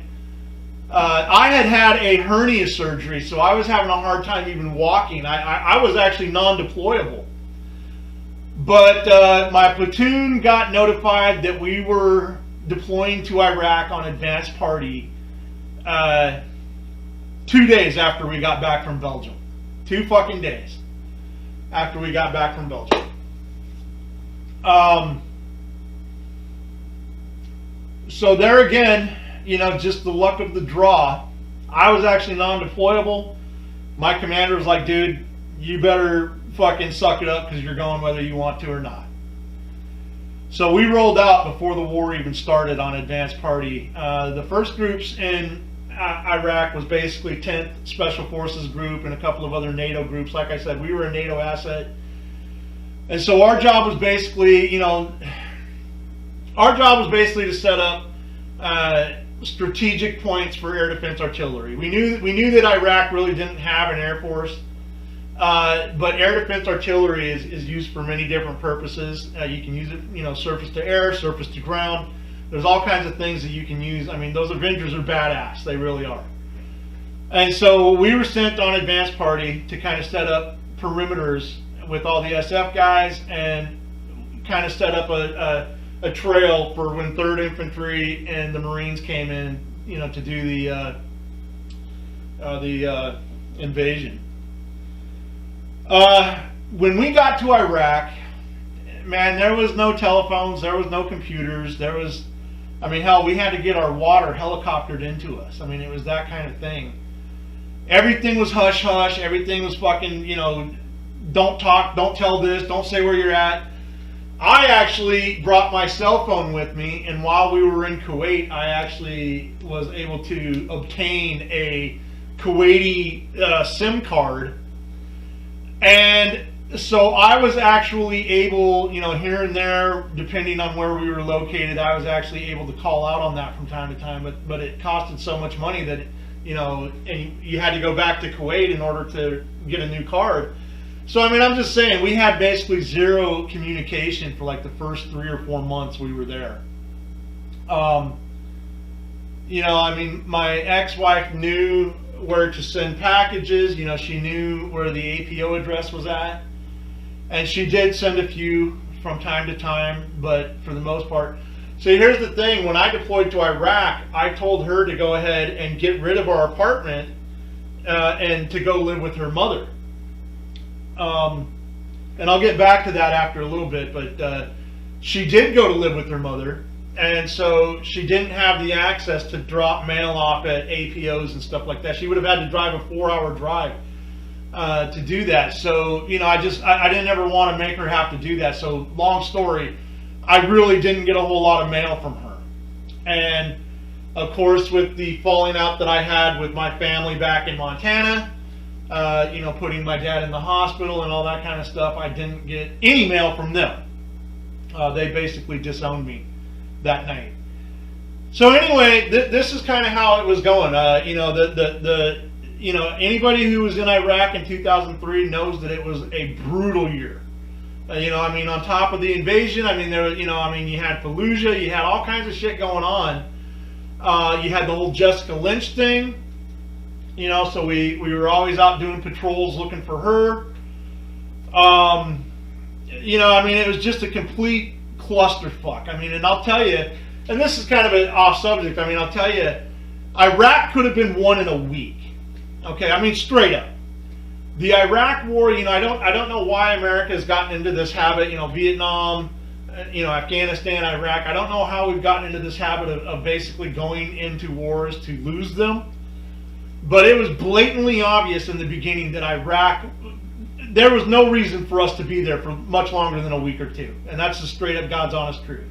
I had a hernia surgery, so I was having a hard time even walking. I was actually non-deployable. But my platoon got notified that we were deploying to Iraq on advanced party 2 days after we got back from Belgium. 2 fucking days after we got back from Belgium. So there again, just the luck of the draw. I was actually non-deployable. My commander was like, dude, you better fucking suck it up because you're going whether you want to or not. So we rolled out before the war even started on advanced party. The first groups in Iraq was basically 10th Special Forces Group and a couple of other NATO groups. Like I said, we were a NATO asset. And so our job was basically, to set up strategic points for air defense artillery. We knew that Iraq really didn't have an air force, but air defense artillery is used for many different purposes. You can use it, surface to air, surface to ground. There's all kinds of things that you can use. Those Avengers are badass. They really are. And so we were sent on advanced party to kind of set up perimeters with all the SF guys and kind of set up a trail for when 3rd Infantry and the Marines came in, to do the invasion. When we got to Iraq, man, there was no telephones, there was no computers, there was, hell, we had to get our water helicoptered into us. It was that kind of thing. Everything was hush hush, everything was fucking, don't talk, don't tell this, don't say where you're at. I actually brought my cell phone with me, and while we were in Kuwait, I actually was able to obtain a Kuwaiti SIM card. And so I was actually able, here and there, depending on where we were located, I was actually able to call out on that from time to time. But it costed so much money that, and you had to go back to Kuwait in order to get a new card. So, I'm just saying, we had basically zero communication for like the first 3 or 4 months we were there. My ex-wife knew where to send packages. She knew where the APO address was at. And she did send a few from time to time, but for the most part. So here's the thing, when I deployed to Iraq, I told her to go ahead and get rid of our apartment and to go live with her mother. And I'll get back to that after a little bit, but she did go to live with her mother, and so she didn't have the access to drop mail off at APOs and stuff like that. She would have had to drive a 4-hour drive to do that. So, you know, I didn't ever want to make her have to do that. So, long story, I really didn't get a whole lot of mail from her. And of course, with the falling out that I had with my family back in Montana, you know, putting my dad in the hospital and all that kind of stuff, I didn't get any mail from them. They basically disowned me that night. So anyway, this is kind of how it was going. You know, you know, anybody who was in Iraq in 2003 knows that it was a brutal year. You know, I mean, on top of the invasion, I mean, you know, I mean, you had Fallujah, you had all kinds of shit going on. You had the whole Jessica Lynch thing. You know, so we were always out doing patrols looking for her. You know, I mean, it was just a complete clusterfuck. I mean, and I'll tell you, and this is kind of an off subject. I mean, I'll tell you, Iraq could have been won in a week. Okay, I mean, straight up. The Iraq War, you know, I don't know why America has gotten into this habit. You know, Vietnam, you know, Afghanistan, Iraq. I don't know how we've gotten into this habit of basically going into wars to lose them. But it was blatantly obvious in the beginning that Iraq, there was no reason for us to be there for much longer than a week or two. And that's the straight up God's honest truth.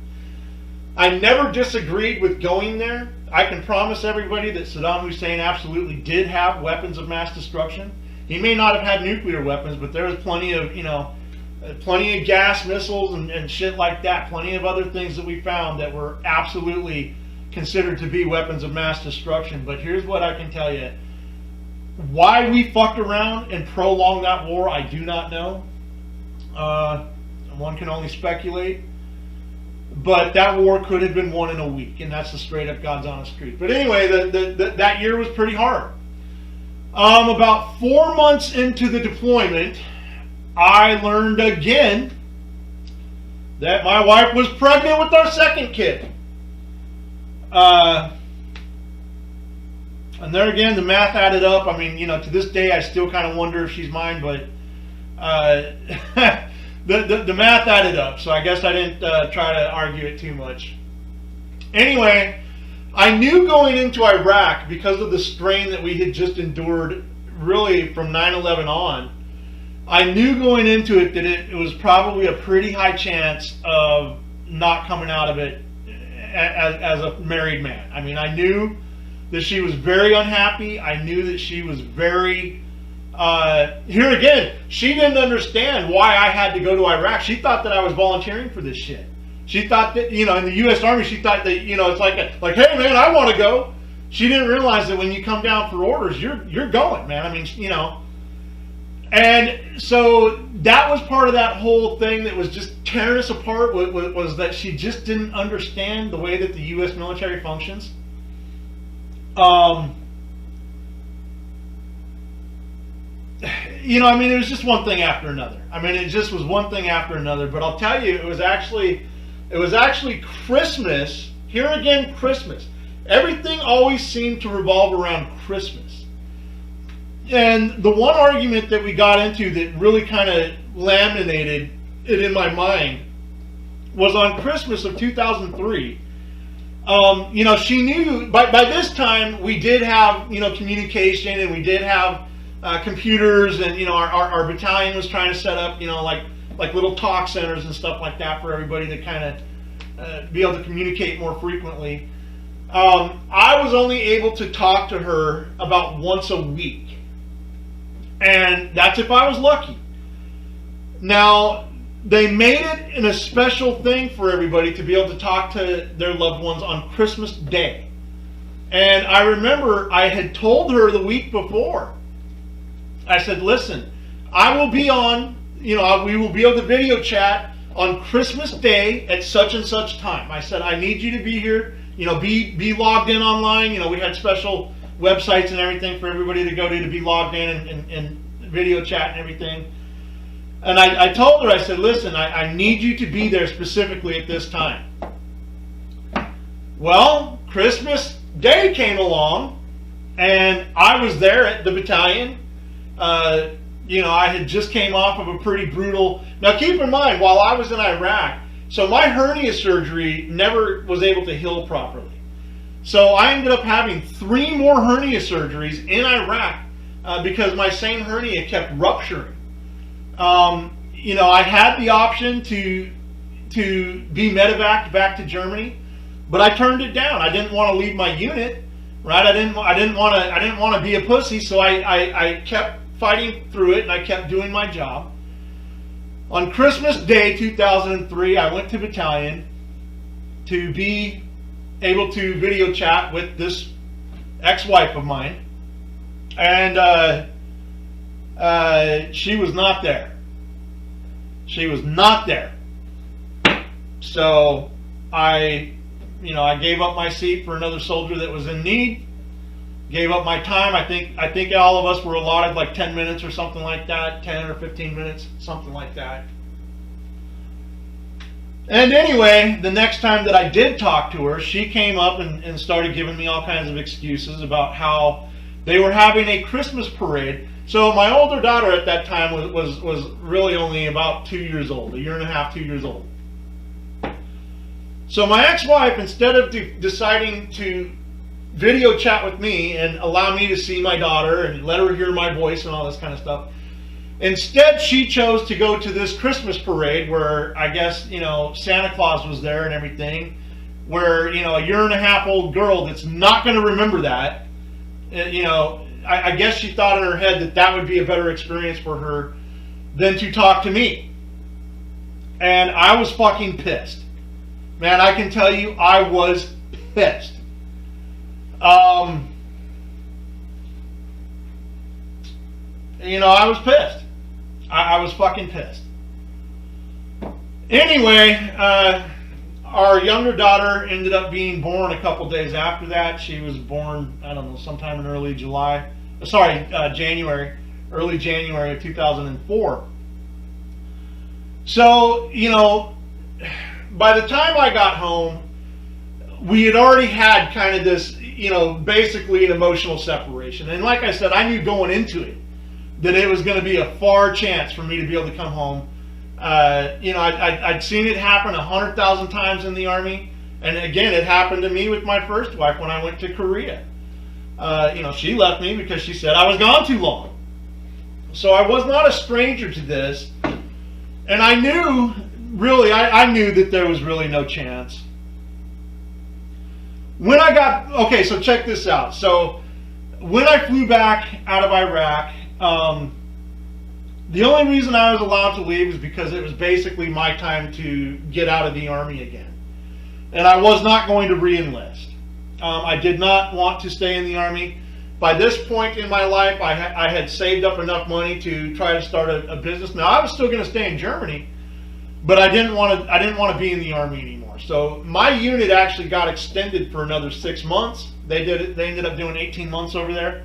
I never disagreed with going there. I can promise everybody that Saddam Hussein absolutely did have weapons of mass destruction. He may not have had nuclear weapons, but there was plenty of, you know, plenty of gas missiles and shit like that. Plenty of other things that we found that were absolutely considered to be weapons of mass destruction. But here's what I can tell you. Why we fucked around and prolonged that war, I do not know. One can only speculate. But that war could have been won in a week, and that's the straight up God's honest truth. But anyway, that year was pretty hard. About 4 months into the deployment, I learned again that my wife was pregnant with our second kid. And there again, the math added up. I mean, you know, to this day, I still kind of wonder if she's mine, but the math added up. So I guess I didn't try to argue it too much. Anyway, I knew going into Iraq, because of the strain that we had just endured really from 9/11 on, I knew going into it that it was probably a pretty high chance of not coming out of it as a married man. I mean, I knew that she was very unhappy. I knew that she was very, here again, she didn't understand why I had to go to Iraq. She thought that I was volunteering for this shit. She thought that, you know, in the U.S. Army, she thought that, you know, it's like, hey man, I want to go. She didn't realize that when you come down for orders, you're going, man. I mean, you know. And so that was part of that whole thing that was just tearing us apart, was that she just didn't understand the way that the U.S. military functions. You know, I mean, it was just one thing after another. I mean, it just was one thing after another. But I'll tell you, it was actually Christmas. Here again, Christmas. Everything always seemed to revolve around Christmas. And the one argument that we got into that really kind of laminated it in my mind was on Christmas of 2003. You know, she knew, by this time we did have, you know, communication, and we did have computers, and, you know, our battalion was trying to set up, you know, like little talk centers and stuff like that for everybody to kind of be able to communicate more frequently. I was only able to talk to her about once a week. And that's if I was lucky. Now, they made it in a special thing for everybody to be able to talk to their loved ones on Christmas Day. And I remember I had told her the week before, I said, listen, I will be on, you know, we will be able to video chat on Christmas Day at such and such time. I said, I need you to be here, you know, be logged in online. You know, we had special websites and everything for everybody to go to be logged in and video chat and everything. And I told her, I said, listen, I need you to be there specifically at this time. Well, Christmas Day came along, and I was there at the battalion. You know, I had just came off of a pretty brutal... Now, keep in mind, while I was in Iraq, so my hernia surgery never was able to heal properly. So I ended up having 3 more hernia surgeries in Iraq because my same hernia kept rupturing. I had the option to be medevaced back to Germany, but I turned it down. I didn't want to leave my unit, right? I didn't want to be a pussy, so I kept fighting through it, and I kept doing my job. On Christmas Day 2003, I went to battalion to be able to video chat with this ex-wife of mine, and she was not there. She was not there. So I gave up my seat for another soldier that was in need. Gave up my time. I think all of us were allotted like 10 minutes or something like that, 10 or 15 minutes, something like that. And anyway, the next time that I did talk to her, she came up and started giving me all kinds of excuses about how they were having a Christmas parade. So my older daughter at that time was really only about 2 years old, a year and a half, 2 years old. So my ex-wife, instead of deciding to video chat with me and allow me to see my daughter and let her hear my voice and all this kind of stuff, instead she chose to go to this Christmas parade where I guess, Santa Claus was there and everything, where, a year and a half old girl that's not going to remember that, I guess she thought in her head that would be a better experience for her than to talk to me. And I was fucking pissed. Man, I can tell you, I was pissed. I was pissed. I was fucking pissed. Anyway, our younger daughter ended up being born a couple days after that. She was born, I don't know, sometime in January, early January of 2004. So, by the time I got home, we had already had kind of this, basically an emotional separation. And like I said, I knew going into it that it was going to be a far chance for me to be able to come home. I'd seen it happen 100,000 times in the Army. And again, it happened to me with my first wife when I went to Korea. She left me because she said I was gone too long. So I was not a stranger to this. And I knew, really, I knew that there was really no chance. Okay, so check this out. So when I flew back out of Iraq, the only reason I was allowed to leave is because it was basically my time to get out of the Army again. And I was not going to re-enlist. I did not want to stay in the Army. By this point in my life, I had saved up enough money to try to start a business. Now, I was still going to stay in Germany, but I didn't want to be in the Army anymore. So my unit actually got extended for another 6 months. They ended up doing 18 months over there.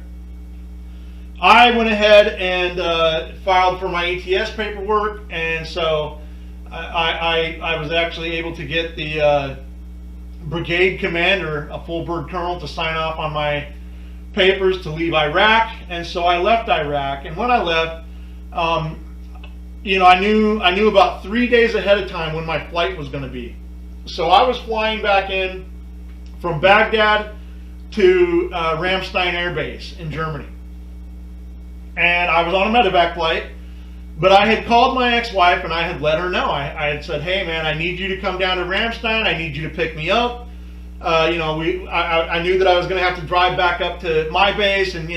I went ahead and filed for my ATS paperwork, and so I was actually able to get the brigade commander, a full bird colonel, to sign off on my papers to leave Iraq. And so I left Iraq, and when I left, I knew about 3 days ahead of time when my flight was going to be. So I was flying back in from Baghdad to Ramstein Air Base in Germany. And I was on a medevac flight, but I had called my ex-wife and I had let her know. I had said, hey man, I need you to come down to Ramstein. I need you to pick me up. I knew that I was going to have to drive back up to my base and,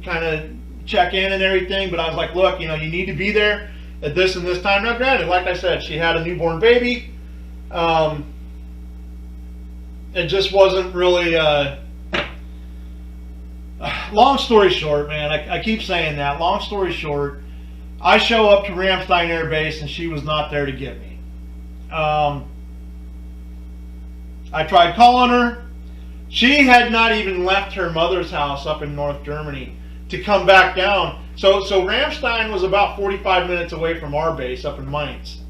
kind of check in and everything. But I was like, look, you need to be there at this and this time. Now granted, like I said, she had a newborn baby. It just wasn't really... long story short, man, I keep saying that. Long story short, I show up to Ramstein Air Base and she was not there to get me. I tried calling her. She had not even left her mother's house up in North Germany to come back down. So Ramstein was about 45 minutes away from our base up in Mainz.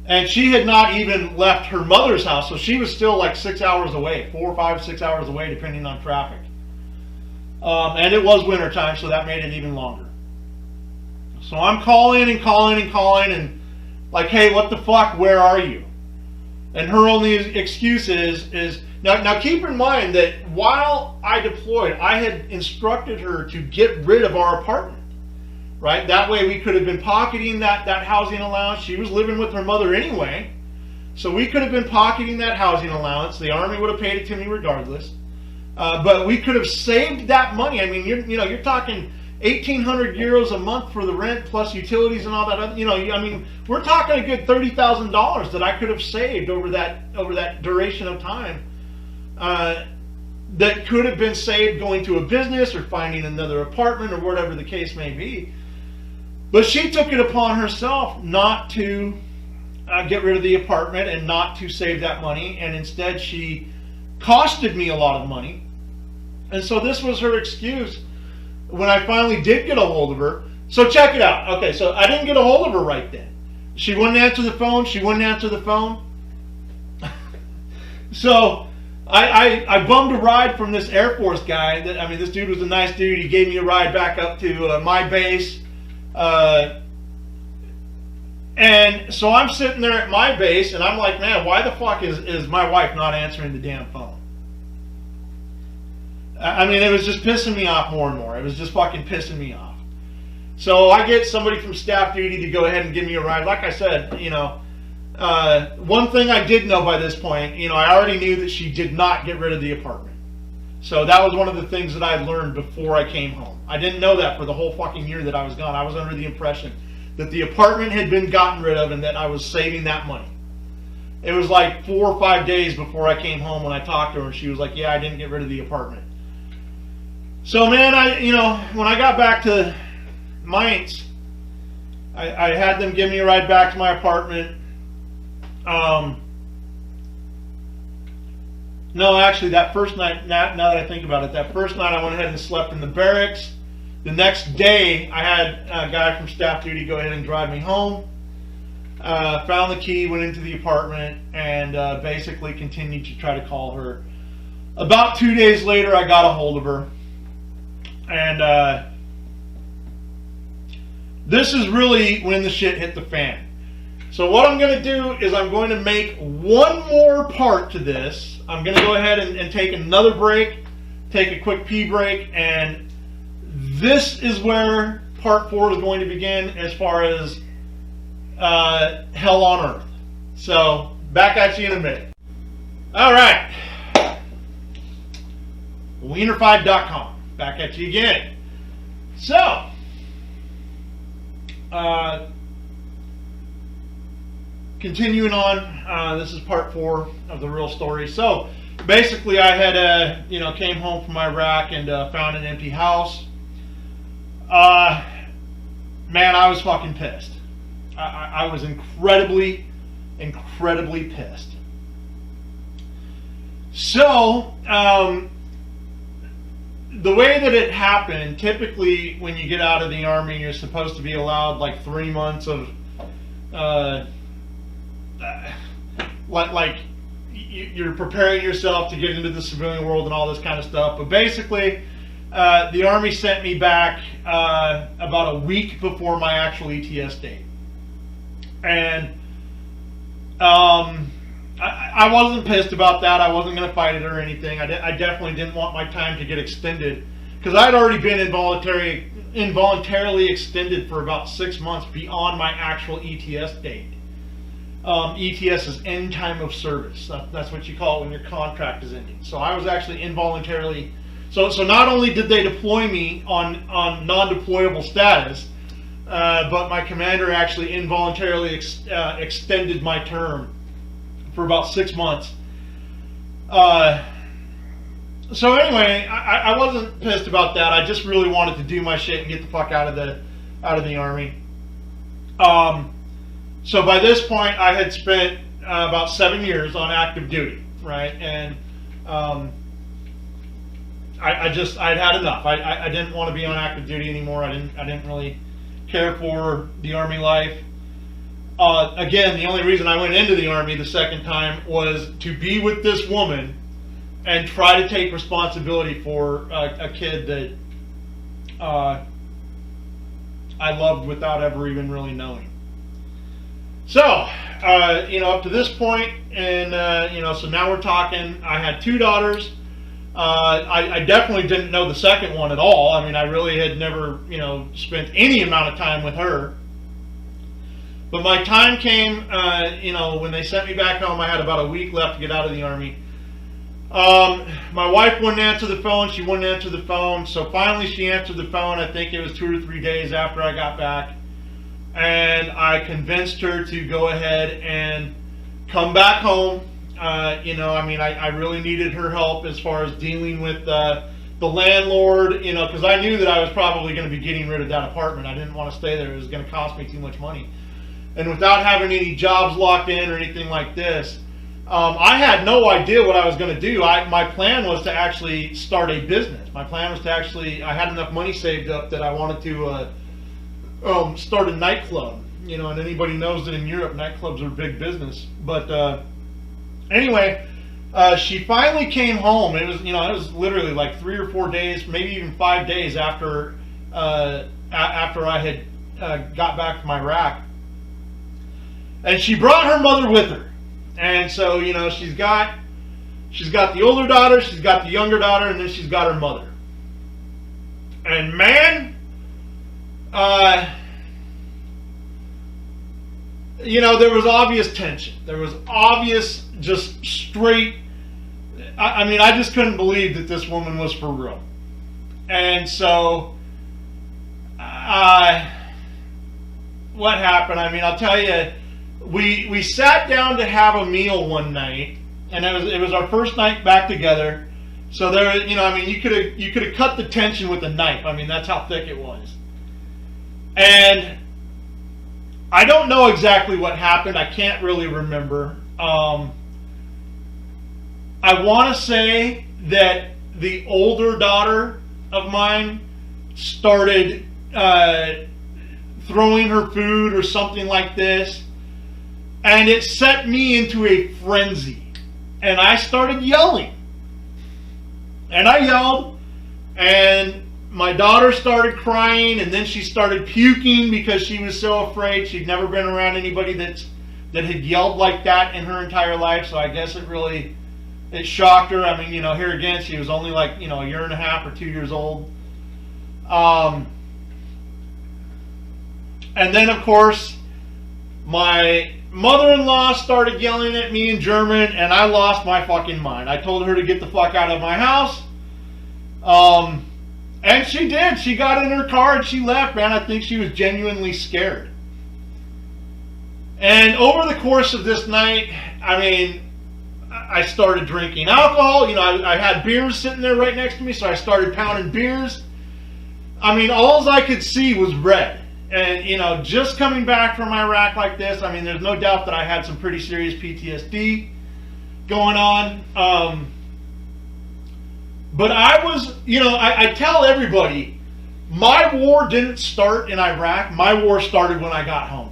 And she had not even left her mother's house, so she was still like 6 hours away, 4, 5, 6 hours away, depending on traffic. And it was winter time, so that made it even longer. So I'm calling and calling and calling and like, hey, what the fuck, where are you? And her only excuse is Now keep in mind that while I deployed, I had instructed her to get rid of our apartment. Right? That way we could have been pocketing that housing allowance. She was living with her mother anyway. So we could have been pocketing that housing allowance. The Army would have paid it to me regardless. But we could have saved that money. I mean, you're talking 1,800 euros a month for the rent plus utilities and all that other, I mean, we're talking a good $30,000 that I could have saved over that duration of time. That could have been saved going to a business or finding another apartment or whatever the case may be. But she took it upon herself not to get rid of the apartment and not to save that money, and instead she costed me a lot of money. And so this was her excuse when I finally did get a hold of her. So check it out. Okay, so I didn't get a hold of her right then. She wouldn't answer the phone. So I bummed a ride from this Air Force guy. This dude was a nice dude. He gave me a ride back up to my base. And so I'm sitting there at my base, and I'm like, man, why the fuck is my wife not answering the damn phone? It was just pissing me off more and more. It was just fucking pissing me off. So I get somebody from staff duty to go ahead and give me a ride. Like I said, one thing I did know by this point, I already knew that she did not get rid of the apartment. So that was one of the things that I learned before I came home. I didn't know that for the whole fucking year that I was gone. I was under the impression that the apartment had been gotten rid of and that I was saving that money. It was like 4 or 5 days before I came home when I talked to her, and she was like, yeah, I didn't get rid of the apartment. So man, when I got back to Mainz, I had them give me a ride back to my apartment. No, actually, that first night, now that I think about it, that first night I went ahead and slept in the barracks. The next day, I had a guy from staff duty go ahead and drive me home. Found the key, went into the apartment, and basically continued to try to call her. About 2 days later, I got a hold of her. And this is really when the shit hit the fan. So what I'm going to do is I'm going to make one more part to this. I'm going to go ahead and take another break, take a quick pee break, and this is where part 4 is going to begin as far as hell on earth. So back at you in a minute. All right. Wienerfied.com. Back at you again. So, continuing on, this is part 4 of the real story. So, basically, I had, came home from Iraq and found an empty house. Man, I was fucking pissed. I was incredibly pissed. So, the way that it happened, typically when you get out of the Army, you're supposed to be allowed like 3 months of, you're preparing yourself to get into the civilian world and all this kind of stuff. But basically, the Army sent me back about a week before my actual ETS date. And I wasn't pissed about that. I wasn't going to fight it or anything. I definitely didn't want my time to get extended, because I'd already been involuntarily extended for about 6 months beyond my actual ETS date. ETS is end time of service. That's what you call it when your contract is ending. So I was actually involuntarily. So not only did they deploy me on non-deployable status, but my commander actually involuntarily extended my term for about 6 months. So anyway, I wasn't pissed about that. I just really wanted to do my shit and get the fuck out of the Army. So by this point, I had spent about 7 years on active duty, right? And I'd had enough. I didn't want to be on active duty anymore. I didn't really care for the Army life. Again, the only reason I went into the Army the second time was to be with this woman and try to take responsibility for a kid that I loved without ever even really knowing. So, up to this point, and so now we're talking. I had 2 daughters. I definitely didn't know the second one at all. I mean, I really had never, spent any amount of time with her. But my time came, when they sent me back home. I had about a week left to get out of the Army. My wife wouldn't answer the phone. She wouldn't answer the phone. So finally she answered the phone. I think it was 2 or 3 days after I got back. And I convinced her to go ahead and come back home. I really needed her help as far as dealing with the landlord, because I knew that I was probably going to be getting rid of that apartment. I didn't want to stay there. It was going to cost me too much money. And without having any jobs locked in or anything like this, I had no idea what I was going to do. My plan was to actually start a business. My plan was to I had enough money saved up that I wanted to start a nightclub. And anybody knows that in Europe, nightclubs are big business. But anyway, she finally came home. It was literally like 3 or 4 days, maybe even 5 days after I had got back from Iraq. And she brought her mother with her. And so, she's got the older daughter, she's got the younger daughter, and then she's got her mother. And man, there was obvious tension. There was obvious, just straight, I just couldn't believe that this woman was for real. And so, what happened? I'll tell you, we sat down to have a meal one night, and it was our first night back together. So there, you could have cut the tension with a knife. That's how thick it was. And I don't know exactly what happened. I can't really remember. I want to say that the older daughter of mine started throwing her food or something like this. And it set me into a frenzy. And I started yelling. And I yelled. And my daughter started crying. And then she started puking because she was so afraid. She'd never been around anybody that had yelled like that in her entire life. So I guess it shocked her. Here again, she was only like, a year and a half or 2 years old. And then, of course, my mother-in-law started yelling at me in German, and I lost my fucking mind. I told her to get the fuck out of my house. And she did. She got in her car and she left, man. I think she was genuinely scared. And over the course of this night, I started drinking alcohol. I had beers sitting there right next to me, so I started pounding beers. All I could see was red. And, just coming back from Iraq like this, there's no doubt that I had some pretty serious PTSD going on. But I was, I tell everybody, my war didn't start in Iraq. My war started when I got home.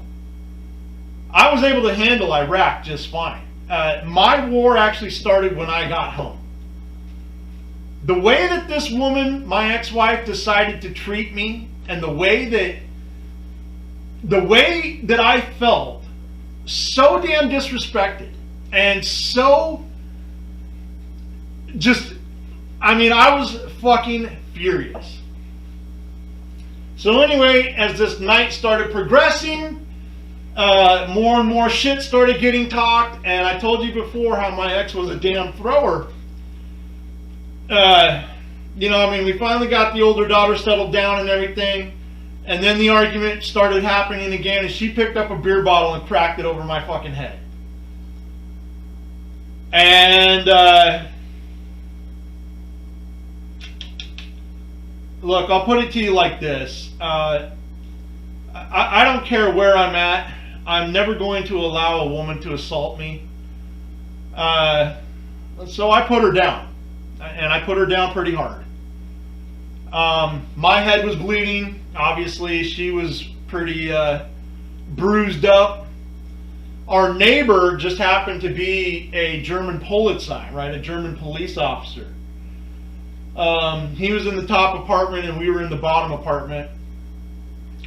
I was able to handle Iraq just fine. My war actually started when I got home. The way that this woman, my ex-wife, decided to treat me, and the way that I felt so damn disrespected and so just, I was fucking furious. So anyway, as this night started progressing, more and more shit started getting talked, and I told you before how my ex was a damn thrower. We finally got the older daughter settled down and everything. And then the argument started happening again, and she picked up a beer bottle and cracked it over my fucking head. And, look, I'll put it to you like this. I don't care where I'm at. I'm never going to allow a woman to assault me. So I put her down. And I put her down pretty hard. My head was bleeding. Obviously, she was pretty bruised up. Our neighbor just happened to be a German Polizei, right? A German police officer. He was in the top apartment and we were in the bottom apartment.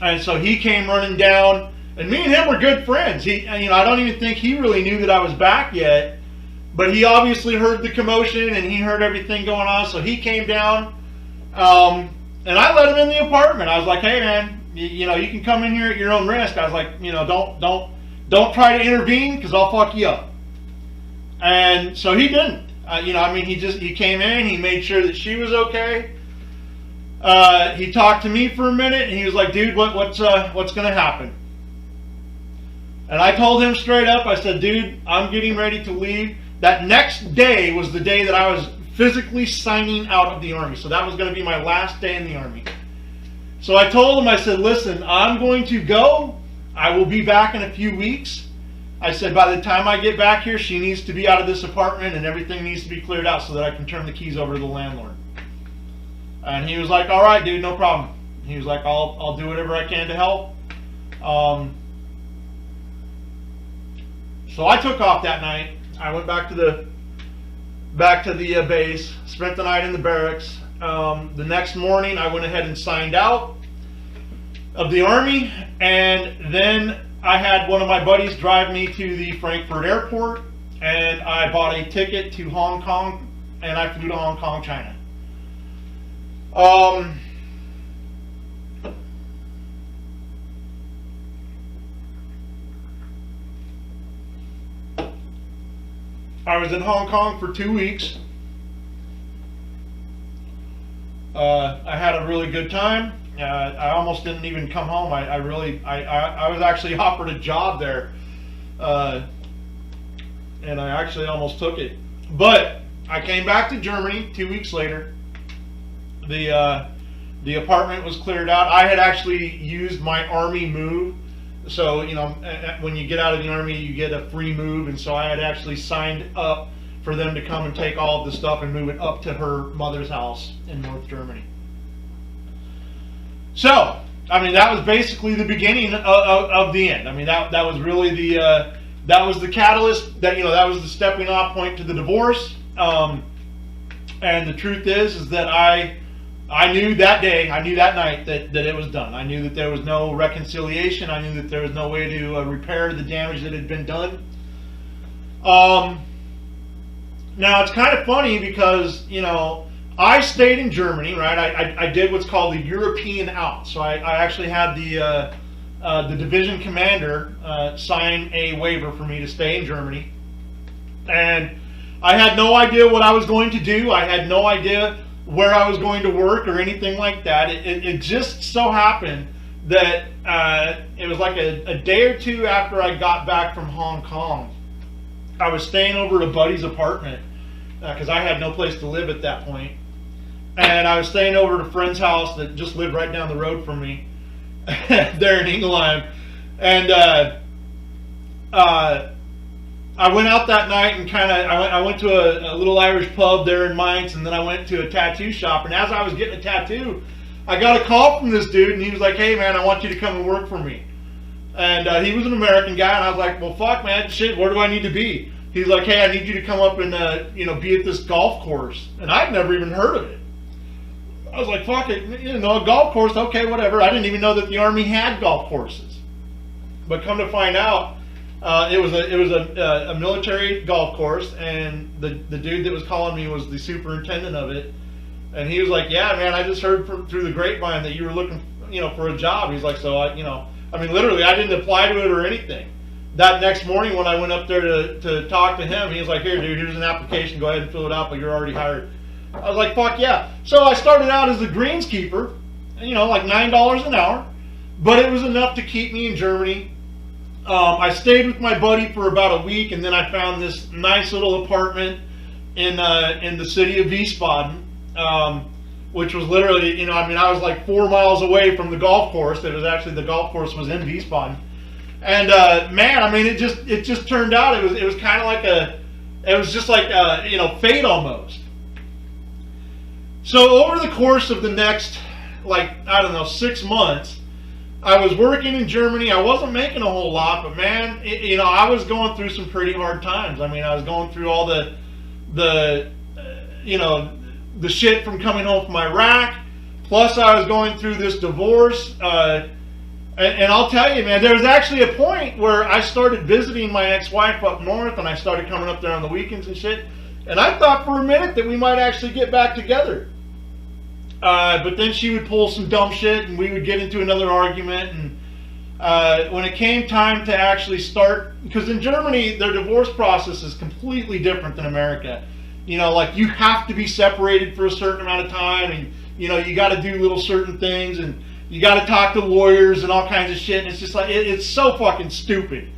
And so he came running down And me and him were good friends. I don't even think he really knew that I was back yet, but he obviously heard the commotion and he heard everything going on, so he came down, and I let him in the apartment. I was like, hey man, you can come in here at your own risk. I was like, don't try to intervene because I'll fuck you up. And so he didn't. He came in, he made sure that she was okay. He talked to me for a minute, and he was like, dude, what's going to happen? And I told him straight up, I said, dude, I'm getting ready to leave. That next day was the day that I was physically signing out of the Army. So that was going to be my last day in the Army. So I told him, I said, listen, I'm going to go. I will be back in a few weeks. I said, by the time I get back here, she needs to be out of this apartment and everything needs to be cleared out so that I can turn the keys over to the landlord. And he was like, all right, dude, no problem. He was like, I'll do whatever I can to help. So I took off that night. I went back to the base, spent the night in the barracks. The next morning, I went ahead and signed out of the Army, and then I had one of my buddies drive me to the Frankfurt airport, and I bought a ticket to Hong Kong, and I flew to Hong Kong, China. I was in Hong Kong for 2 weeks. I had a really good time. I almost didn't even come home. I was actually offered a job there, and I actually almost took it. But I came back to Germany 2 weeks later. The apartment was cleared out. I had actually used my Army move. So, when you get out of the Army, you get a free move. And so I had actually signed up for them to come and take all of the stuff and move it up to her mother's house in North Germany. So, that was basically the beginning of the end. That was really that was the catalyst, that was the stepping off point to the divorce. And the truth is that I knew that day, I knew that night that it was done. I knew that there was no reconciliation. I knew that there was no way to repair the damage that had been done. Now, it's kind of funny because, I stayed in Germany, right? I did what's called the European out. So I actually had the division commander sign a waiver for me to stay in Germany. And I had no idea what I was going to do. I had no idea where I was going to work or anything like that. It just so happened that it was like a day or two after I got back from Hong Kong. I was staying over at a buddy's apartment because I had no place to live at that point. And I was staying over at a friend's house that just lived right down the road from me there in Ingelheim. And I went out that night and I went to a little Irish pub there in Mainz, and then I went to a tattoo shop. And as I was getting a tattoo, I got a call from this dude, and he was like, hey man, I want you to come and work for me. And he was an American guy, and I was like, well fuck man, shit, where do I need to be? He's like, hey, I need you to come up and be at this golf course. And I'd never even heard of it. I was like, fuck it, a golf course, okay, whatever. I didn't even know that the Army had golf courses. But come to find out, it was a military golf course, and the dude that was calling me was the superintendent of it. And he was like, yeah, man, I just heard through the grapevine that you were looking, for a job. He's like, so literally, I didn't apply to it or anything. That next morning when I went up there to talk to him, he was like, here, dude, here's an application. Go ahead and fill it out, but you're already hired. I was like, fuck yeah. So I started out as a greenskeeper, like $9 an hour, but it was enough to keep me in Germany. I stayed with my buddy for about a week, and then I found this nice little apartment in the city of Wiesbaden, which was literally, I was like 4 miles away from the golf course. It was actually, the golf course was in Wiesbaden. And man, it just turned out it was kind of like fate almost. So over the course of the next 6 months, I was working in Germany. I wasn't making a whole lot, but man, I was going through some pretty hard times. I was going through all the shit from coming home from Iraq. Plus, I was going through this divorce. And I'll tell you, man, there was actually a point where I started visiting my ex-wife up north, and I started coming up there on the weekends and shit. And I thought for a minute that we might actually get back together. But then she would pull some dumb shit, and we would get into another argument. And when it came time to actually start, because in Germany, their divorce process is completely different than America. You know, like you have to be separated for a certain amount of time, and you know, you got to do little certain things, and you got to talk to lawyers and all kinds of shit. And it's just like, it's so fucking stupid.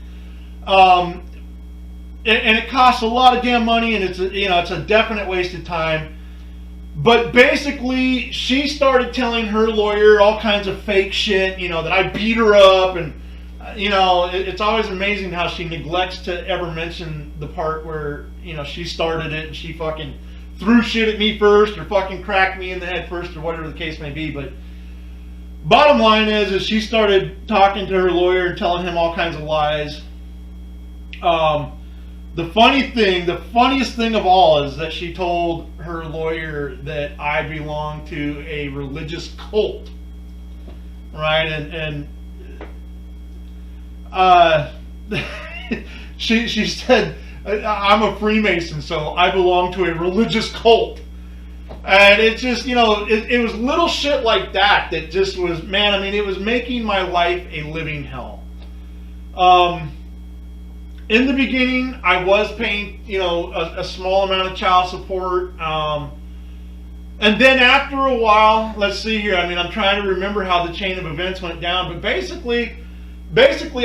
And it costs a lot of damn money, and it's a definite waste of time. But basically, she started telling her lawyer all kinds of fake shit, you know, that I beat her up, and you know, it's always amazing how she neglects to ever mention the part where, you know, she started it and she fucking threw shit at me first, or fucking cracked me in the head first, or whatever the case may be. But bottom line is she started talking to her lawyer and telling him all kinds of lies. The funniest thing of all is that she told her lawyer that I belong to a religious cult, right? And she said, I'm a Freemason, so I belong to a religious cult. And it's just, you know, it was little shit like that that just was, man, I mean, it was making my life a living hell. In the beginning, I was paying, you know, a small amount of child support. And then after a while, let's see here, I mean, I'm trying to remember how the chain of events went down, but basically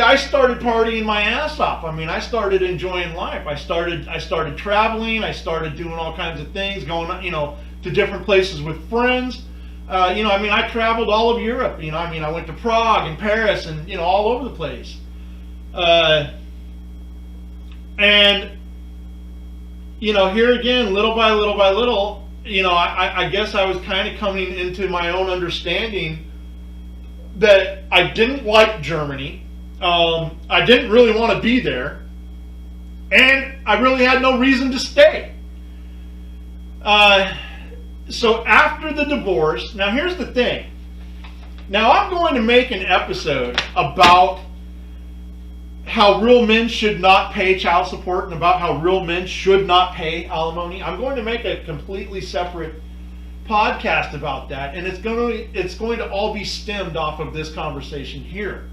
I started partying my ass off. I mean, I started enjoying life. I started traveling. I started doing all kinds of things, going, you know, to different places with friends. You know, I mean, I traveled all of Europe. You know, I mean, I went to Prague and Paris and, you know, all over the place. And, you know, here again, little by little, you know, I guess I was kind of coming into my own understanding that I didn't like Germany. I didn't really want to be there. And I really had no reason to stay. So after the divorce, now here's the thing. Now I'm going to make an episode about how real men should not pay child support and about how real men should not pay alimony. I'm going to make a completely separate podcast about that, and it's going to all be stemmed off of this conversation here.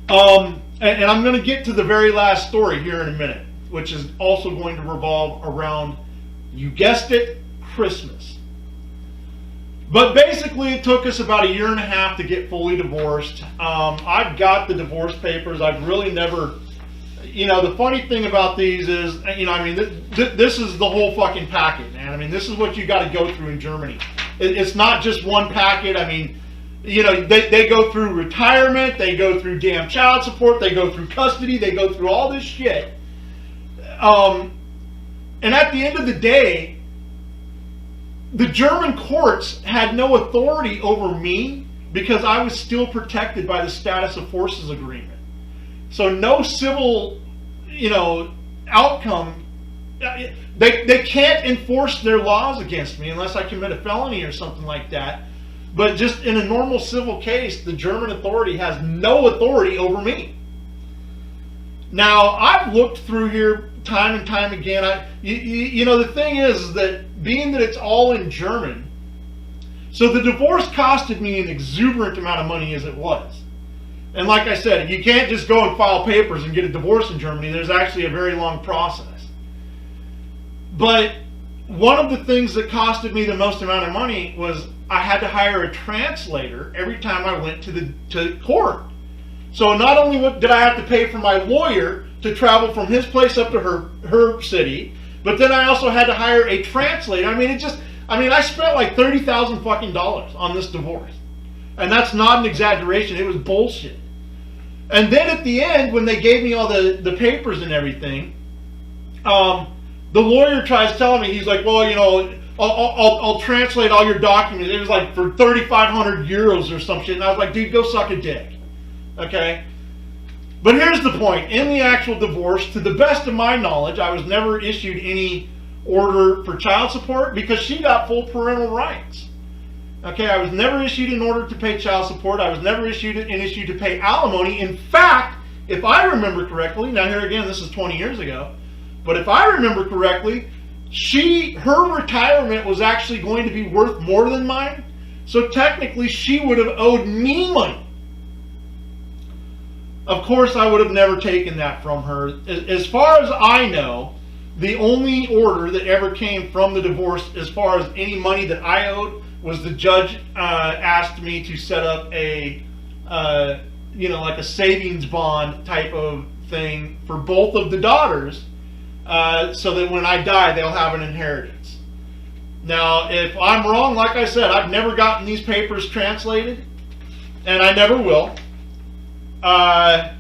And I'm going to get to the very last story here in a minute, which is also going to revolve around, you guessed it, Christmas. But basically, it took us about 1.5 years to get fully divorced. I've got the divorce papers. I've really never, you know, the funny thing about these is, you know, I mean, this is the whole fucking packet, man. I mean, this is what you got to go through in Germany. It's not just one packet. I mean, you know, they go through retirement, they go through damn child support, they go through custody, they go through all this shit. And at the end of the day, the German courts had no authority over me because I was still protected by the Status of Forces Agreement. So no civil, you know, outcome. They can't enforce their laws against me unless I commit a felony or something like that. But just in a normal civil case, the German authority has no authority over me. Now, I've looked through here time and time again. You know, the thing is that being that it's all in German, so the divorce costed me an exuberant amount of money as it was. And like I said, you can't just go and file papers and get a divorce in Germany. There's actually a very long process. But one of the things that costed me the most amount of money was I had to hire a translator every time I went to court. So not only did I have to pay for my lawyer to travel from his place up to her city, but then I also had to hire a translator. I mean, I spent like $30,000 fucking dollars on this divorce. And that's not an exaggeration. It was bullshit. And then at the end, when they gave me all the papers and everything, the lawyer tries telling me, he's like, well, you know, I'll translate all your documents. It was like for 3,500 euros or some shit. And I was like, dude, go suck a dick. Okay? But here's the point. In the actual divorce, to the best of my knowledge, I was never issued any order for child support because she got full parental rights. Okay, I was never issued an order to pay child support. I was never issued an issue to pay alimony. In fact, if I remember correctly, now here again, this is 20 years ago, but if I remember correctly, her retirement was actually going to be worth more than mine. So technically, she would have owed me money. Of course, I would have never taken that from her. As far as I know, the only order that ever came from the divorce, as far as any money that I owed, was the judge asked me to set up a, like a savings bond type of thing for both of the daughters, so that when I die, they'll have an inheritance. Now, if I'm wrong, like I said, I've never gotten these papers translated, and I never will. But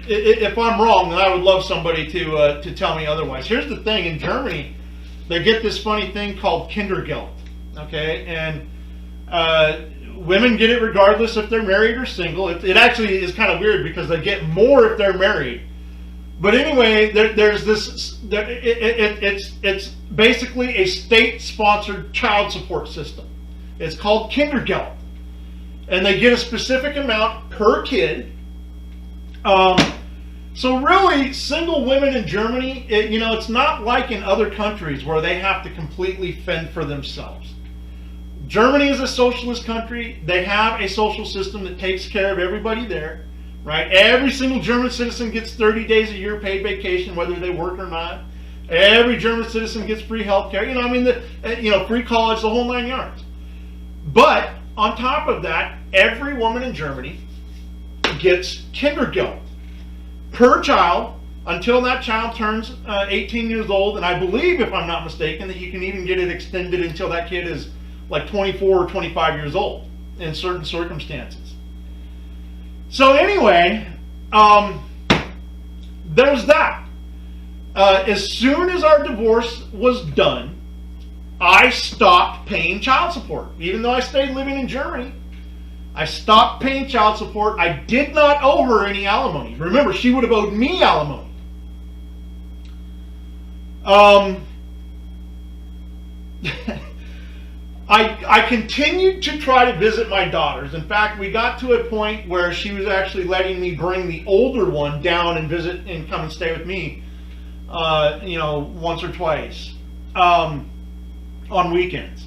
if I'm wrong, then I would love somebody to tell me otherwise. Here's the thing: in Germany, they get this funny thing called Kindergeld. Okay, and women get it regardless if they're married or single. It actually is kind of weird because they get more if they're married. But anyway, there's this. It's basically a state-sponsored child support system. It's called Kindergeld, and they get a specific amount per kid. So really, single women in Germany, it's not like in other countries where they have to completely fend for themselves. Germany is a socialist country. They have a social system that takes care of everybody there. Right? Every single German citizen gets 30 days a year paid vacation, whether they work or not. Every German citizen gets free health care. Free college, the whole 9 yards. But on top of that, every woman in Germany gets Kindergeld per child until that child turns 18 years old. And I believe, if I'm not mistaken, that you can even get it extended until that kid is like 24 or 25 years old in certain circumstances. So anyway, there's that. As soon as our divorce was done, I stopped paying child support. Even though I stayed living in Germany, I stopped paying child support. I did not owe her any alimony. Remember, she would have owed me alimony. I continued to try to visit my daughters. In fact, we got to a point where she was actually letting me bring the older one down and visit and come and stay with me, once or twice on weekends.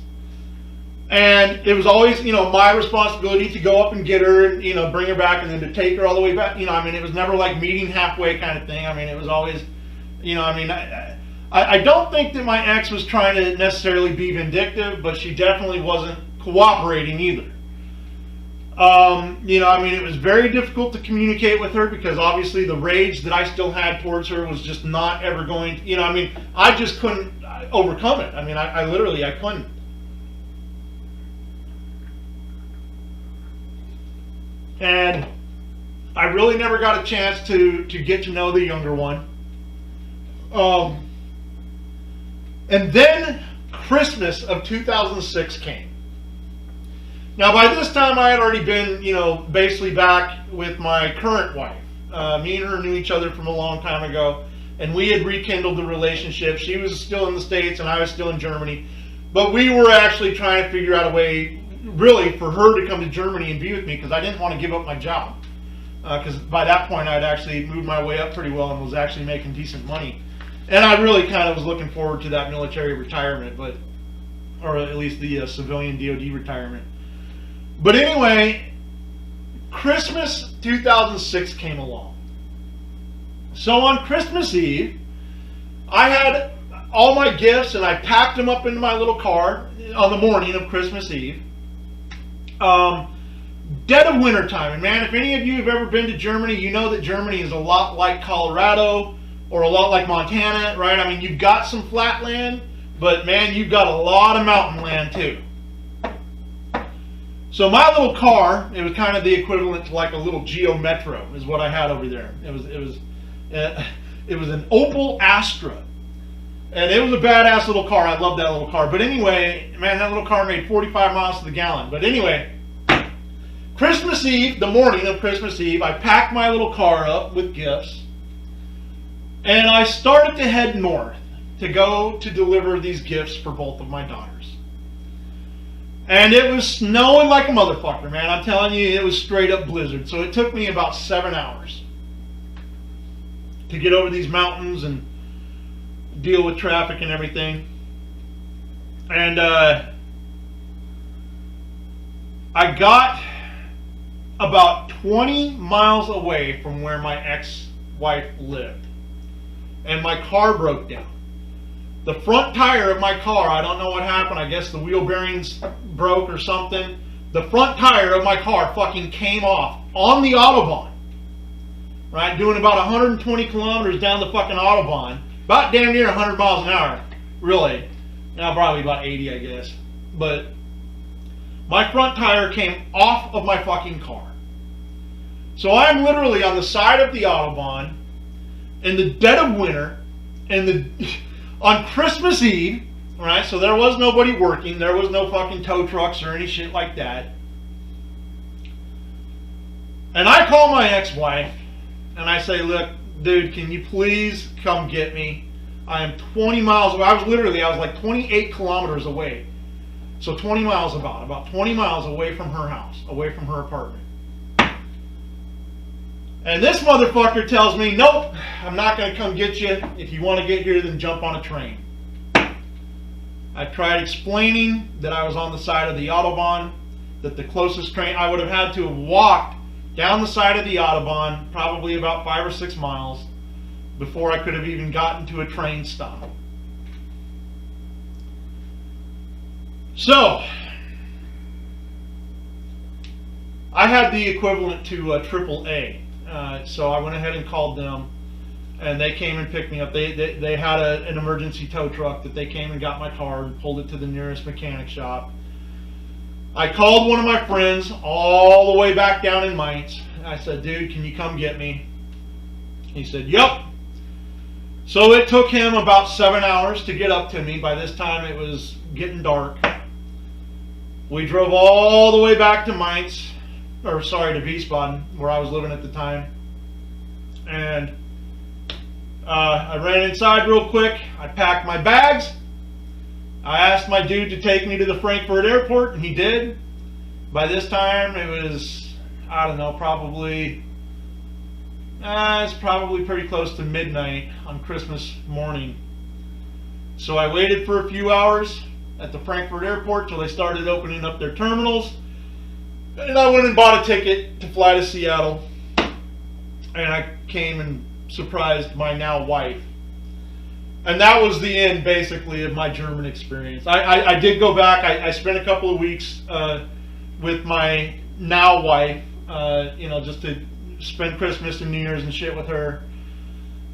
And it was always, my responsibility to go up and get her and, bring her back and then to take her all the way back. It was never like meeting halfway kind of thing. It was always, I don't think that my ex was trying to necessarily be vindictive, but she definitely wasn't cooperating either. It was very difficult to communicate with her because obviously the rage that I still had towards her was just not ever going, I just couldn't overcome it. I literally couldn't. And I really never got a chance to get to know the younger one. And then Christmas of 2006 came. Now by this time I had already been, basically back with my current wife. Me and her knew each other from a long time ago, and we had rekindled the relationship. She was still in the States and I was still in Germany. But we were actually trying to figure out a way, really, for her to come to Germany and be with me because I didn't want to give up my job. Because by that point I'd actually moved my way up pretty well and was actually making decent money. And I really kind of was looking forward to that military retirement, or at least the civilian DOD retirement. But anyway, Christmas 2006 came along. So on Christmas Eve, I had all my gifts and I packed them up into my little car on the morning of Christmas Eve. Dead of winter time. And man, if any of you have ever been to Germany, you know that Germany is a lot like Colorado, or a lot like Montana, right? You've got some flat land, but man, you've got a lot of mountain land too. So my little car, it was kind of the equivalent to like a little Geo Metro, is what I had over there. It was an Opel Astra, and it was a badass little car. I loved that little car. But anyway, man, that little car made 45 miles to the gallon. But anyway, Christmas Eve, the morning of Christmas Eve, I packed my little car up with gifts. And I started to head north. to go to deliver these gifts for both of my daughters. And it was snowing like a motherfucker, man. I'm telling you, it was straight up blizzard. So it took me about 7 hours to get over these mountains and deal with traffic and everything. And I got about 20 miles away from where my ex-wife lived, and my car broke down. The front tire of my car, I don't know what happened, I guess the wheel bearings broke or something. The front tire of my car fucking came off on the Autobahn, right, doing about 120 kilometers down the fucking Autobahn, about damn near 100 miles an hour, really. Now probably about 80, I guess. But my front tire came off of my fucking car. So I'm literally on the side of the Autobahn in the dead of winter, on Christmas Eve, right? So there was nobody working. There was no fucking tow trucks or any shit like that. And I call my ex-wife and I say, look, dude, can you please come get me? I am 20 miles away. I was like 28 kilometers away. So 20 miles about 20 miles away from her house, away from her apartment. And this motherfucker tells me, nope, I'm not going to come get you. If you want to get here, then jump on a train. I tried explaining that I was on the side of the Autobahn, that the closest train, I would have had to have walked down the side of the Autobahn, probably about 5 or 6 miles, before I could have even gotten to a train stop. So, I had the equivalent to AAA. So I went ahead and called them, and they came and picked me up. They had an emergency tow truck that they came and got my car and pulled it to the nearest mechanic shop. I called one of my friends all the way back down in Mainz. I said, dude, can you come get me? He said, yep. So it took him about 7 hours to get up to me. By this time it was getting dark. We drove all the way back to Mainz, to Wiesbaden, where I was living at the time. And I ran inside real quick. I packed my bags. I asked my dude to take me to the Frankfurt airport, and he did. By this time it was, I don't know, probably it's probably pretty close to midnight on Christmas morning. So I waited for a few hours at the Frankfurt airport till they started opening up their terminals. And I went and bought a ticket to fly to Seattle. And I came and surprised my now wife. And that was the end, basically, of my German experience. I did go back. I spent a couple of weeks with my now wife, just to spend Christmas and New Year's and shit with her.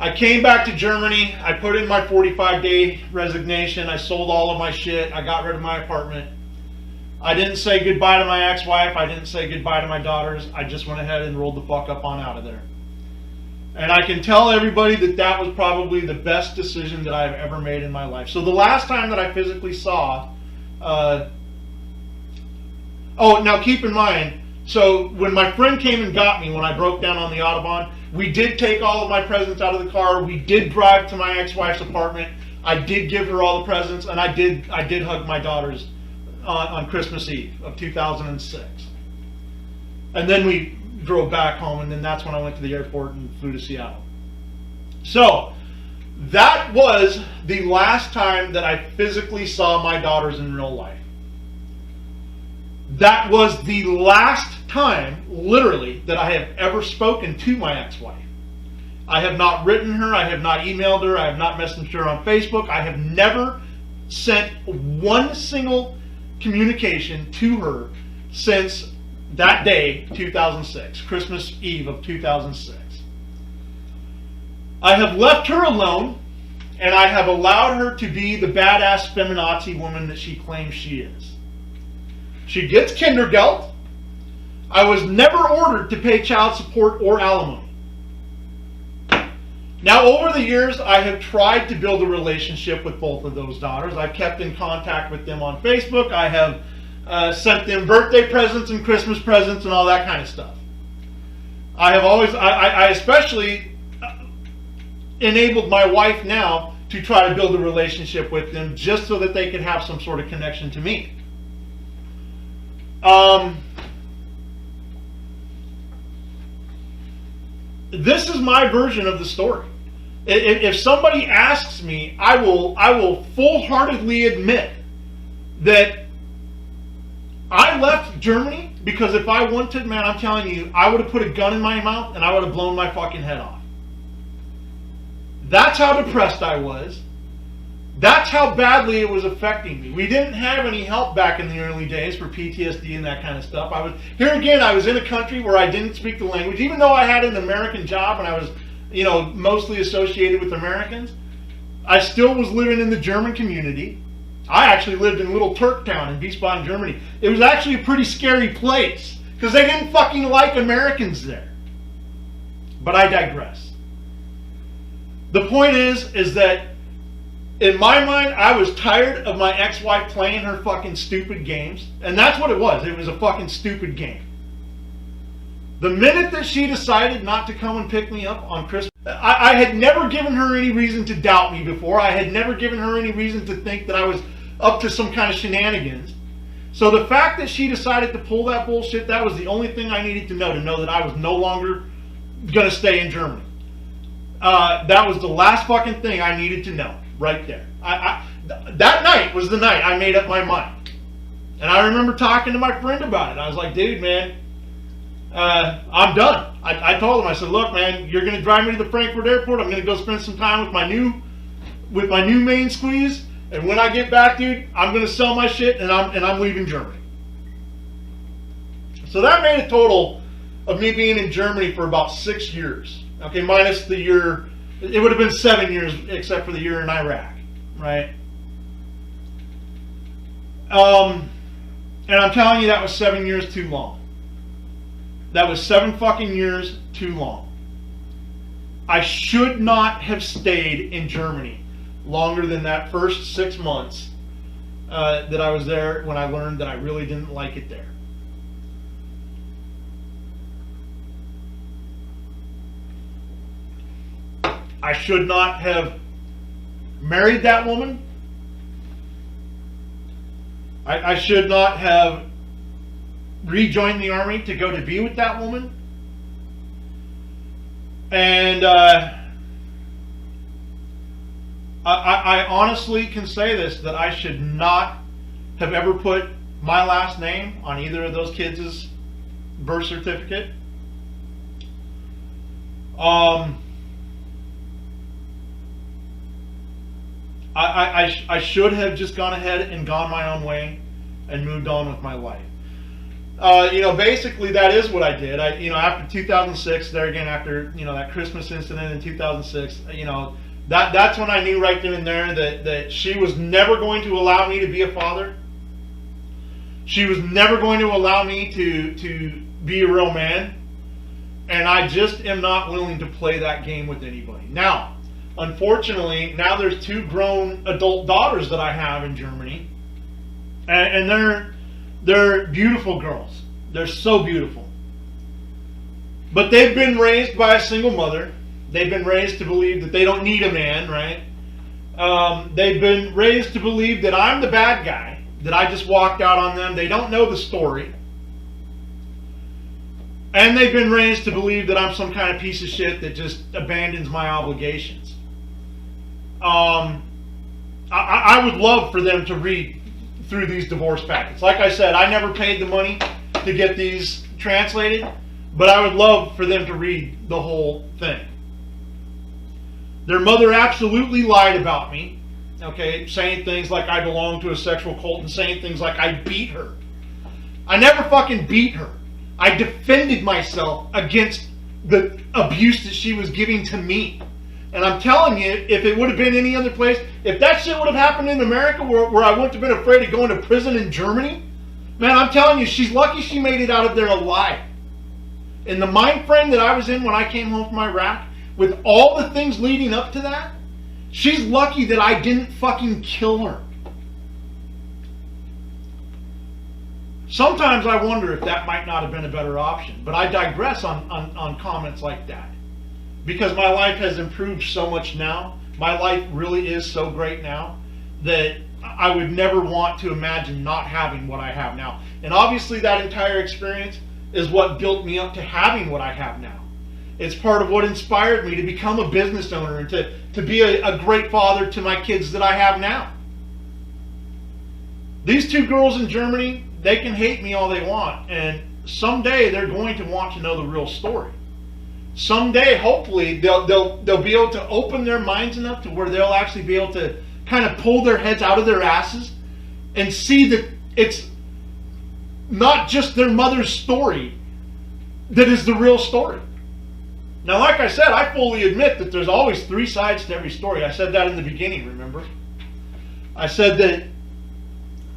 I came back to Germany. I put in my 45-day resignation. I sold all of my shit. I got rid of my apartment. I didn't say goodbye to my ex-wife. I didn't say goodbye to my daughters. I just went ahead and rolled the fuck up on out of there. And I can tell everybody that that was probably the best decision that I've ever made in my life. So the last time that I physically saw... now keep in mind, so when my friend came and got me when I broke down on the Autobahn, we did take all of my presents out of the car. We did drive to my ex-wife's apartment. I did give her all the presents, and I did hug my daughters on Christmas Eve of 2006. And then we drove back home, and then that's when I went to the airport and flew to Seattle. So that was the last time that I physically saw my daughters in real life. That was the last time, literally, that I have ever spoken to my ex-wife. I have not written her, I have not emailed her, I have not messaged her on Facebook. I have never sent one single communication to her since that day, 2006, Christmas Eve of 2006. I have left her alone, and I have allowed her to be the badass feminazi woman that she claims she is. She gets Kindergeld. I was never ordered to pay child support or alimony. Now, over the years, I have tried to build a relationship with both of those daughters. I've kept in contact with them on Facebook. I have sent them birthday presents and Christmas presents and all that kind of stuff. I have always, I especially enabled my wife now to try to build a relationship with them just so that they could have some sort of connection to me. This is my version of the story. If somebody asks me, I will full-heartedly admit that I left Germany because if I wanted, man, I'm telling you, I would have put a gun in my mouth and I would have blown my fucking head off. That's how depressed I was. That's how badly it was affecting me. We didn't have any help back in the early days for PTSD and that kind of stuff. Here again, I was in a country where I didn't speak the language. Even though I had an American job and I was, mostly associated with Americans, I still was living in the German community. I actually lived in Little Turktown in Wiesbaden, Germany. It was actually a pretty scary place because they didn't fucking like Americans there. But I digress. The point is that in my mind, I was tired of my ex-wife playing her fucking stupid games. And that's what it was. It was a fucking stupid game. The minute that she decided not to come and pick me up on Christmas, I had never given her any reason to doubt me before. I had never given her any reason to think that I was up to some kind of shenanigans. So the fact that she decided to pull that bullshit, that was the only thing I needed to know that I was no longer going to stay in Germany. That was the last fucking thing I needed to know. Right there. That night was the night I made up my mind. And I remember talking to my friend about it. I was like, dude, man, I'm done. I told him, I said, look, man, you're going to drive me to the Frankfurt airport. I'm going to go spend some time with my new main squeeze. And when I get back, dude, I'm going to sell my shit and I'm leaving Germany. So that made a total of me being in Germany for about 6 years. Okay, minus the year. It would have been 7 years, except for the year in Iraq, right? And I'm telling you, that was 7 years too long. That was 7 fucking years too long. I should not have stayed in Germany longer than that first 6 months that I was there when I learned that I really didn't like it there. I should not have married that woman. I should not have rejoined the army to go to be with that woman. And I honestly can say this, that I should not have ever put my last name on either of those kids' birth certificate. I should have just gone ahead and gone my own way and moved on with my life. Basically that is what I did. After 2006, there again, after, that Christmas incident in 2006, that's when I knew right then and there that she was never going to allow me to be a father. She was never going to allow me to be a real man. And I just am not willing to play that game with anybody. Now, unfortunately, now there's 2 grown adult daughters that I have in Germany, and they're beautiful girls. They're so beautiful. But they've been raised by a single mother. They've been raised to believe that they don't need a man, right? They've been raised to believe that I'm the bad guy, that I just walked out on them. They don't know the story. And they've been raised to believe that I'm some kind of piece of shit that just abandons my obligations. I would love for them to read through these divorce packets. Like I said, I never paid the money to get these translated, but I would love for them to read the whole thing. Their mother absolutely lied about me, okay, saying things like I belong to a sexual cult and saying things like I beat her. I never fucking beat her. I defended myself against the abuse that she was giving to me. And I'm telling you, if it would have been any other place, if that shit would have happened in America where I wouldn't have been afraid of going to prison in Germany, man, I'm telling you, she's lucky she made it out of there alive. In the mind frame that I was in when I came home from Iraq, with all the things leading up to that, she's lucky that I didn't fucking kill her. Sometimes I wonder if that might not have been a better option, but I digress on comments like that. Because my life has improved so much now My life really is so great now that I would never want to imagine not having what I have now. And obviously that entire experience is what built me up to having what I have now. It's part of what inspired me to become a business owner and to be a great father to my kids that I have now. These two girls in Germany, they can hate me all they want, and someday they're going to want to know the real story. Someday, hopefully, they'll be able to open their minds enough to where they'll actually be able to kind of pull their heads out of their asses and see that it's not just their mother's story that is the real story. Now, like I said, I fully admit that there's always three sides to every story. I said that in the beginning, remember? I said that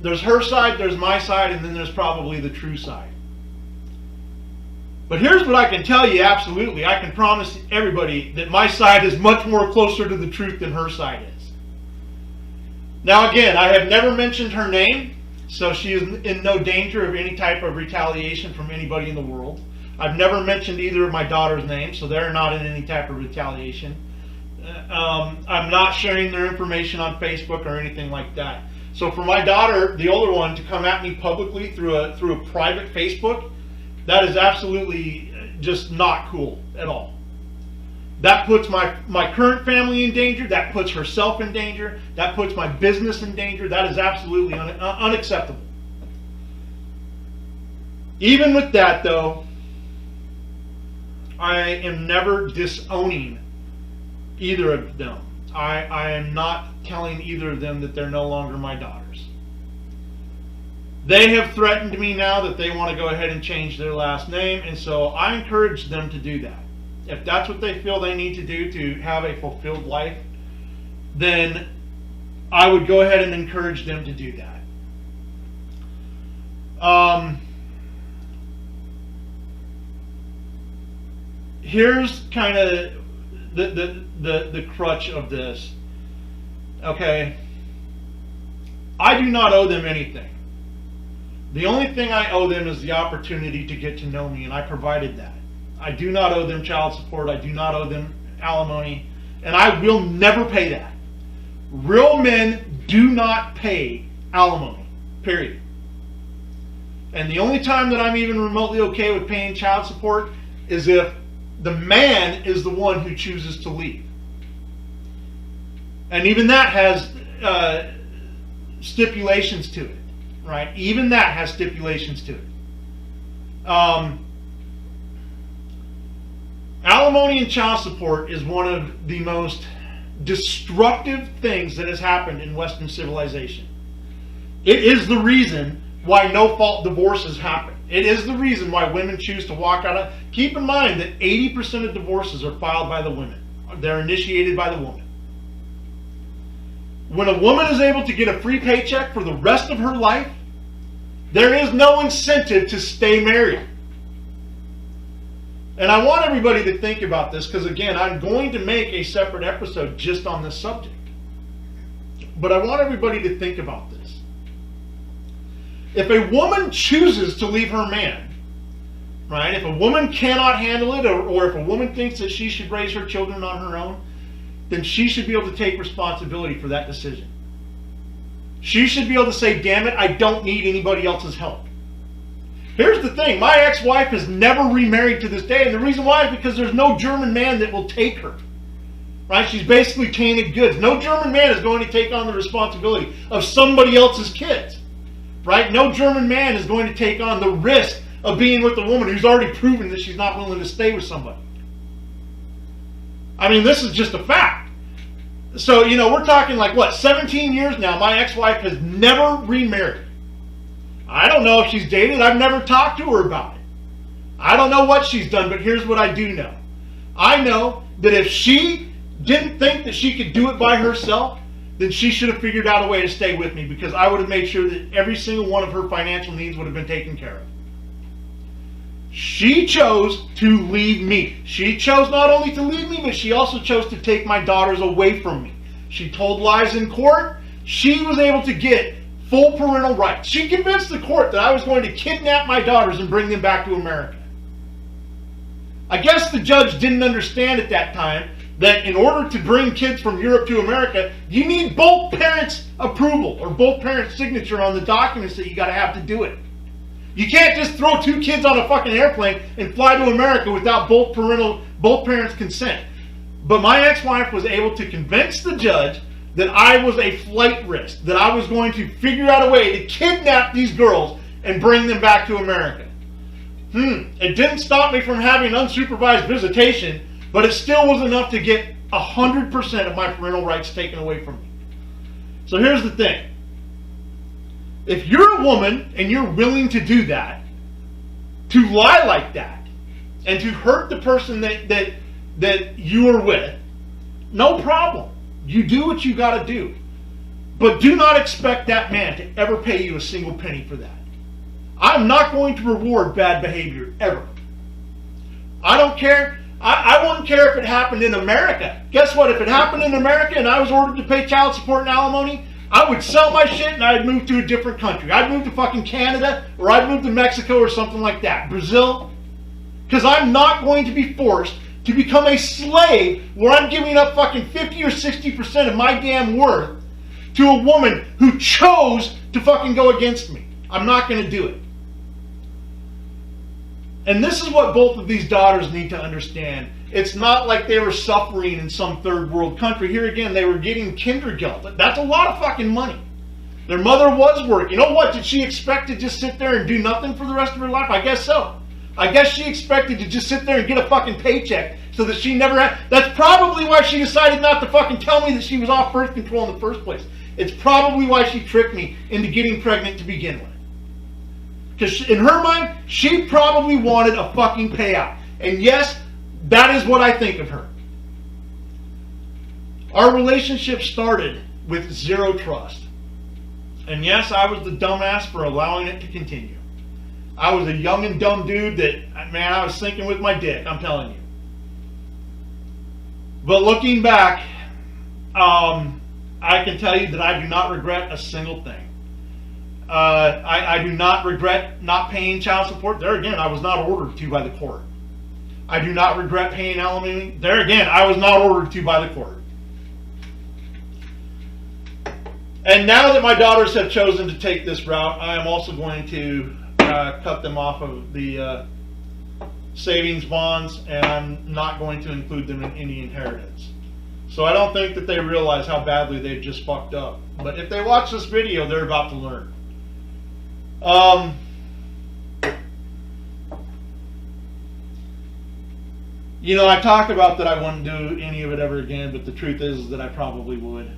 there's her side, there's my side, and then there's probably the true side. But here's what I can tell you absolutely. I can promise everybody that my side is much more closer to the truth than her side is. Now again, I have never mentioned her name, so she is in no danger of any type of retaliation from anybody in the world. I've never mentioned either of my daughter's names, so they're not in any type of retaliation. I'm not sharing their information on Facebook or anything like that. So for my daughter, the older one, to come at me publicly through a private Facebook, that is absolutely just not cool at all. That puts my current family in danger. That puts herself in danger. That puts my business in danger. That is absolutely unacceptable. Even with that, though, I am never disowning either of them. I am not telling either of them that they're no longer my daughters. They have threatened me now that they want to go ahead and change their last name, and so I encourage them to do that. If that's what they feel they need to do to have a fulfilled life, then I would go ahead and encourage them to do that. Here's kind of the crutch of this. Okay, I do not owe them anything. The only thing I owe them is the opportunity to get to know me, and I provided that. I do not owe them child support. I do not owe them alimony, and I will never pay that. Real men do not pay alimony, period. And the only time that I'm even remotely okay with paying child support is if the man is the one who chooses to leave. And even that has stipulations to it, right? Even that has stipulations to it. Alimony and child support is one of the most destructive things that has happened in Western civilization. It is the reason why no-fault divorces happen. It is the reason why women choose to walk out of... Keep in mind that 80% of divorces are filed by the women. They're initiated by the woman. When a woman is able to get a free paycheck for the rest of her life, there is no incentive to stay married. And I want everybody to think about this because, again, I'm going to make a separate episode just on this subject. But I want everybody to think about this. If a woman chooses to leave her man, right? If a woman cannot handle it, or if a woman thinks that she should raise her children on her own, then she should be able to take responsibility for that decision. She should be able to say, damn it, I don't need anybody else's help. Here's the thing, my ex-wife has never remarried to this day, and the reason why is because there's no German man that will take her. Right? She's basically tainted goods. No German man is going to take on the responsibility of somebody else's kids. Right? No German man is going to take on the risk of being with a woman who's already proven that she's not willing to stay with somebody. I mean, this is just a fact. So, you know, we're talking like, what, 17 years now, my ex-wife has never remarried. I don't know if she's dated. I've never talked to her about it. I don't know what she's done, but here's what I do know. I know that if she didn't think that she could do it by herself, then she should have figured out a way to stay with me, because I would have made sure that every single one of her financial needs would have been taken care of. She chose to leave me. She chose not only to leave me, but she also chose to take my daughters away from me. She told lies in court. She was able to get full parental rights. She convinced the court that I was going to kidnap my daughters and bring them back to America. I guess the judge didn't understand at that time that in order to bring kids from Europe to America, you need both parents' approval or both parents' signature on the documents that you got to have to do it. You can't just throw 2 kids on a fucking airplane and fly to America without both parents' consent. But my ex-wife was able to convince the judge that I was a flight risk, that I was going to figure out a way to kidnap these girls and bring them back to America. It didn't stop me from having unsupervised visitation, but it still was enough to get 100% of my parental rights taken away from me. So here's the thing. If you're a woman and you're willing to do that, to lie like that, and to hurt the person that you are with, no problem. You do what you got to do. But do not expect that man to ever pay you a single penny for that. I'm not going to reward bad behavior, ever. I don't care. I wouldn't care if it happened in America. Guess what? If it happened in America and I was ordered to pay child support and alimony, I would sell my shit and I'd move to a different country. I'd move to fucking Canada, or I'd move to Mexico or something like that. Brazil. Because I'm not going to be forced to become a slave where I'm giving up fucking 50 or 60% of my damn worth to a woman who chose to fucking go against me. I'm not going to do it. And this is what both of these daughters need to understand. It's not like they were suffering in some third world country. Here again, they were getting kindergeld. That's a lot of fucking money. Their mother was working. You know what? Did she expect to just sit there and do nothing for the rest of her life? I guess so. I guess she expected to just sit there and get a fucking paycheck so that she never had... That's probably why she decided not to fucking tell me that she was off birth control in the first place. It's probably why she tricked me into getting pregnant to begin with. Because in her mind, she probably wanted a fucking payout. And yes, that is what I think of her. Our relationship started with zero trust. And yes, I was the dumbass for allowing it to continue. I was a young and dumb dude that, man, I was sinking with my dick, I'm telling you. But looking back, I can tell you that I do not regret a single thing. I do not regret not paying child support. There again, I was not ordered to by the court. I do not regret paying alimony. There again, I was not ordered to by the court. And now that my daughters have chosen to take this route, I am also going to cut them off of the savings bonds, and I'm not going to include them in any inheritance. So I don't think that they realize how badly they've just fucked up. But if they watch this video, they're about to learn. You know, I talk about that I wouldn't do any of it ever again, but the truth is that I probably would.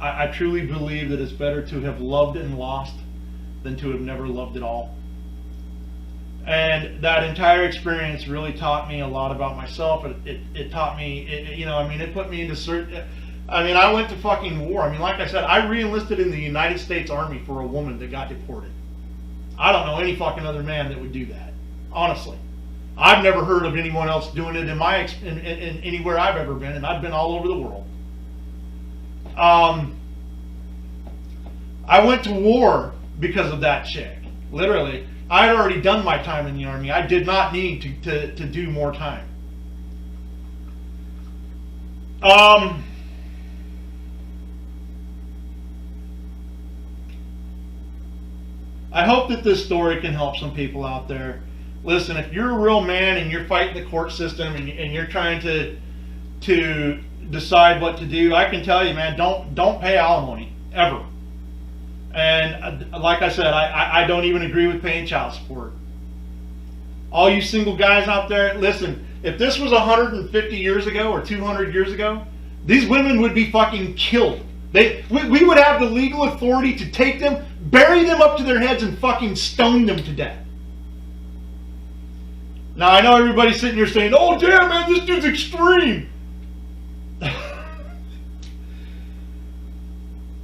I truly believe that it's better to have loved and lost than to have never loved at all. And that entire experience really taught me a lot about myself. It taught me, you know, I mean, it put me into certain... I mean, I went to fucking war. I mean, like I said, I re-enlisted in the United States Army for a woman that got deported. I don't know any fucking other man that would do that. Honestly. I've never heard of anyone else doing it in anywhere I've ever been, and I've been all over the world. I went to war because of that chick. Literally. I had already done my time in the Army. I did not need to do more time. I hope that this story can help some people out there. Listen, if you're a real man and you're fighting the court system and you're trying to decide what to do, I can tell you, man, don't pay alimony, ever. And like I said, I don't even agree with paying child support. All you single guys out there, listen, if this was 150 years ago or 200 years ago, these women would be fucking killed. We would have the legal authority to take them, bury them up to their heads, and fucking stone them to death. Now, I know everybody's sitting here saying, oh, damn, man, this dude's extreme.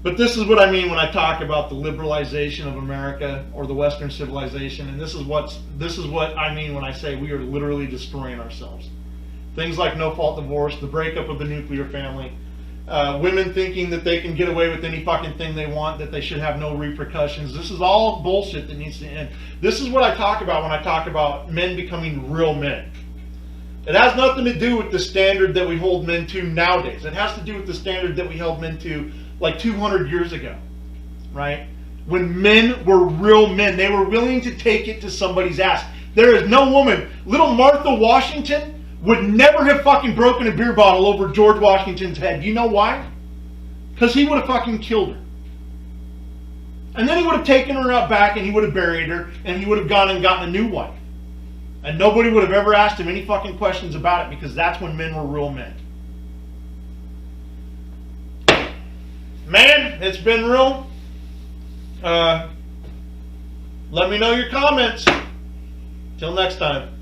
But this is what I mean when I talk about the liberalization of America or the Western civilization, and this is what I mean when I say we are literally destroying ourselves. Things like no-fault divorce, the breakup of the nuclear family, women thinking that they can get away with any fucking thing they want, that they should have no repercussions. This is all bullshit that needs to end. This is what I talk about when I talk about men becoming real men. It has nothing to do with the standard that we hold men to nowadays. It has to do with the standard that we held men to like 200 years ago, right? When men were real men. They were willing to take it to somebody's ass. There is no woman. Little Martha Washington would never have fucking broken a beer bottle over George Washington's head. You know why? Because he would have fucking killed her. And then he would have taken her out back and he would have buried her and he would have gone and gotten a new wife. And nobody would have ever asked him any fucking questions about it, because that's when men were real men. Man, it's been real. Let me know your comments. Till next time.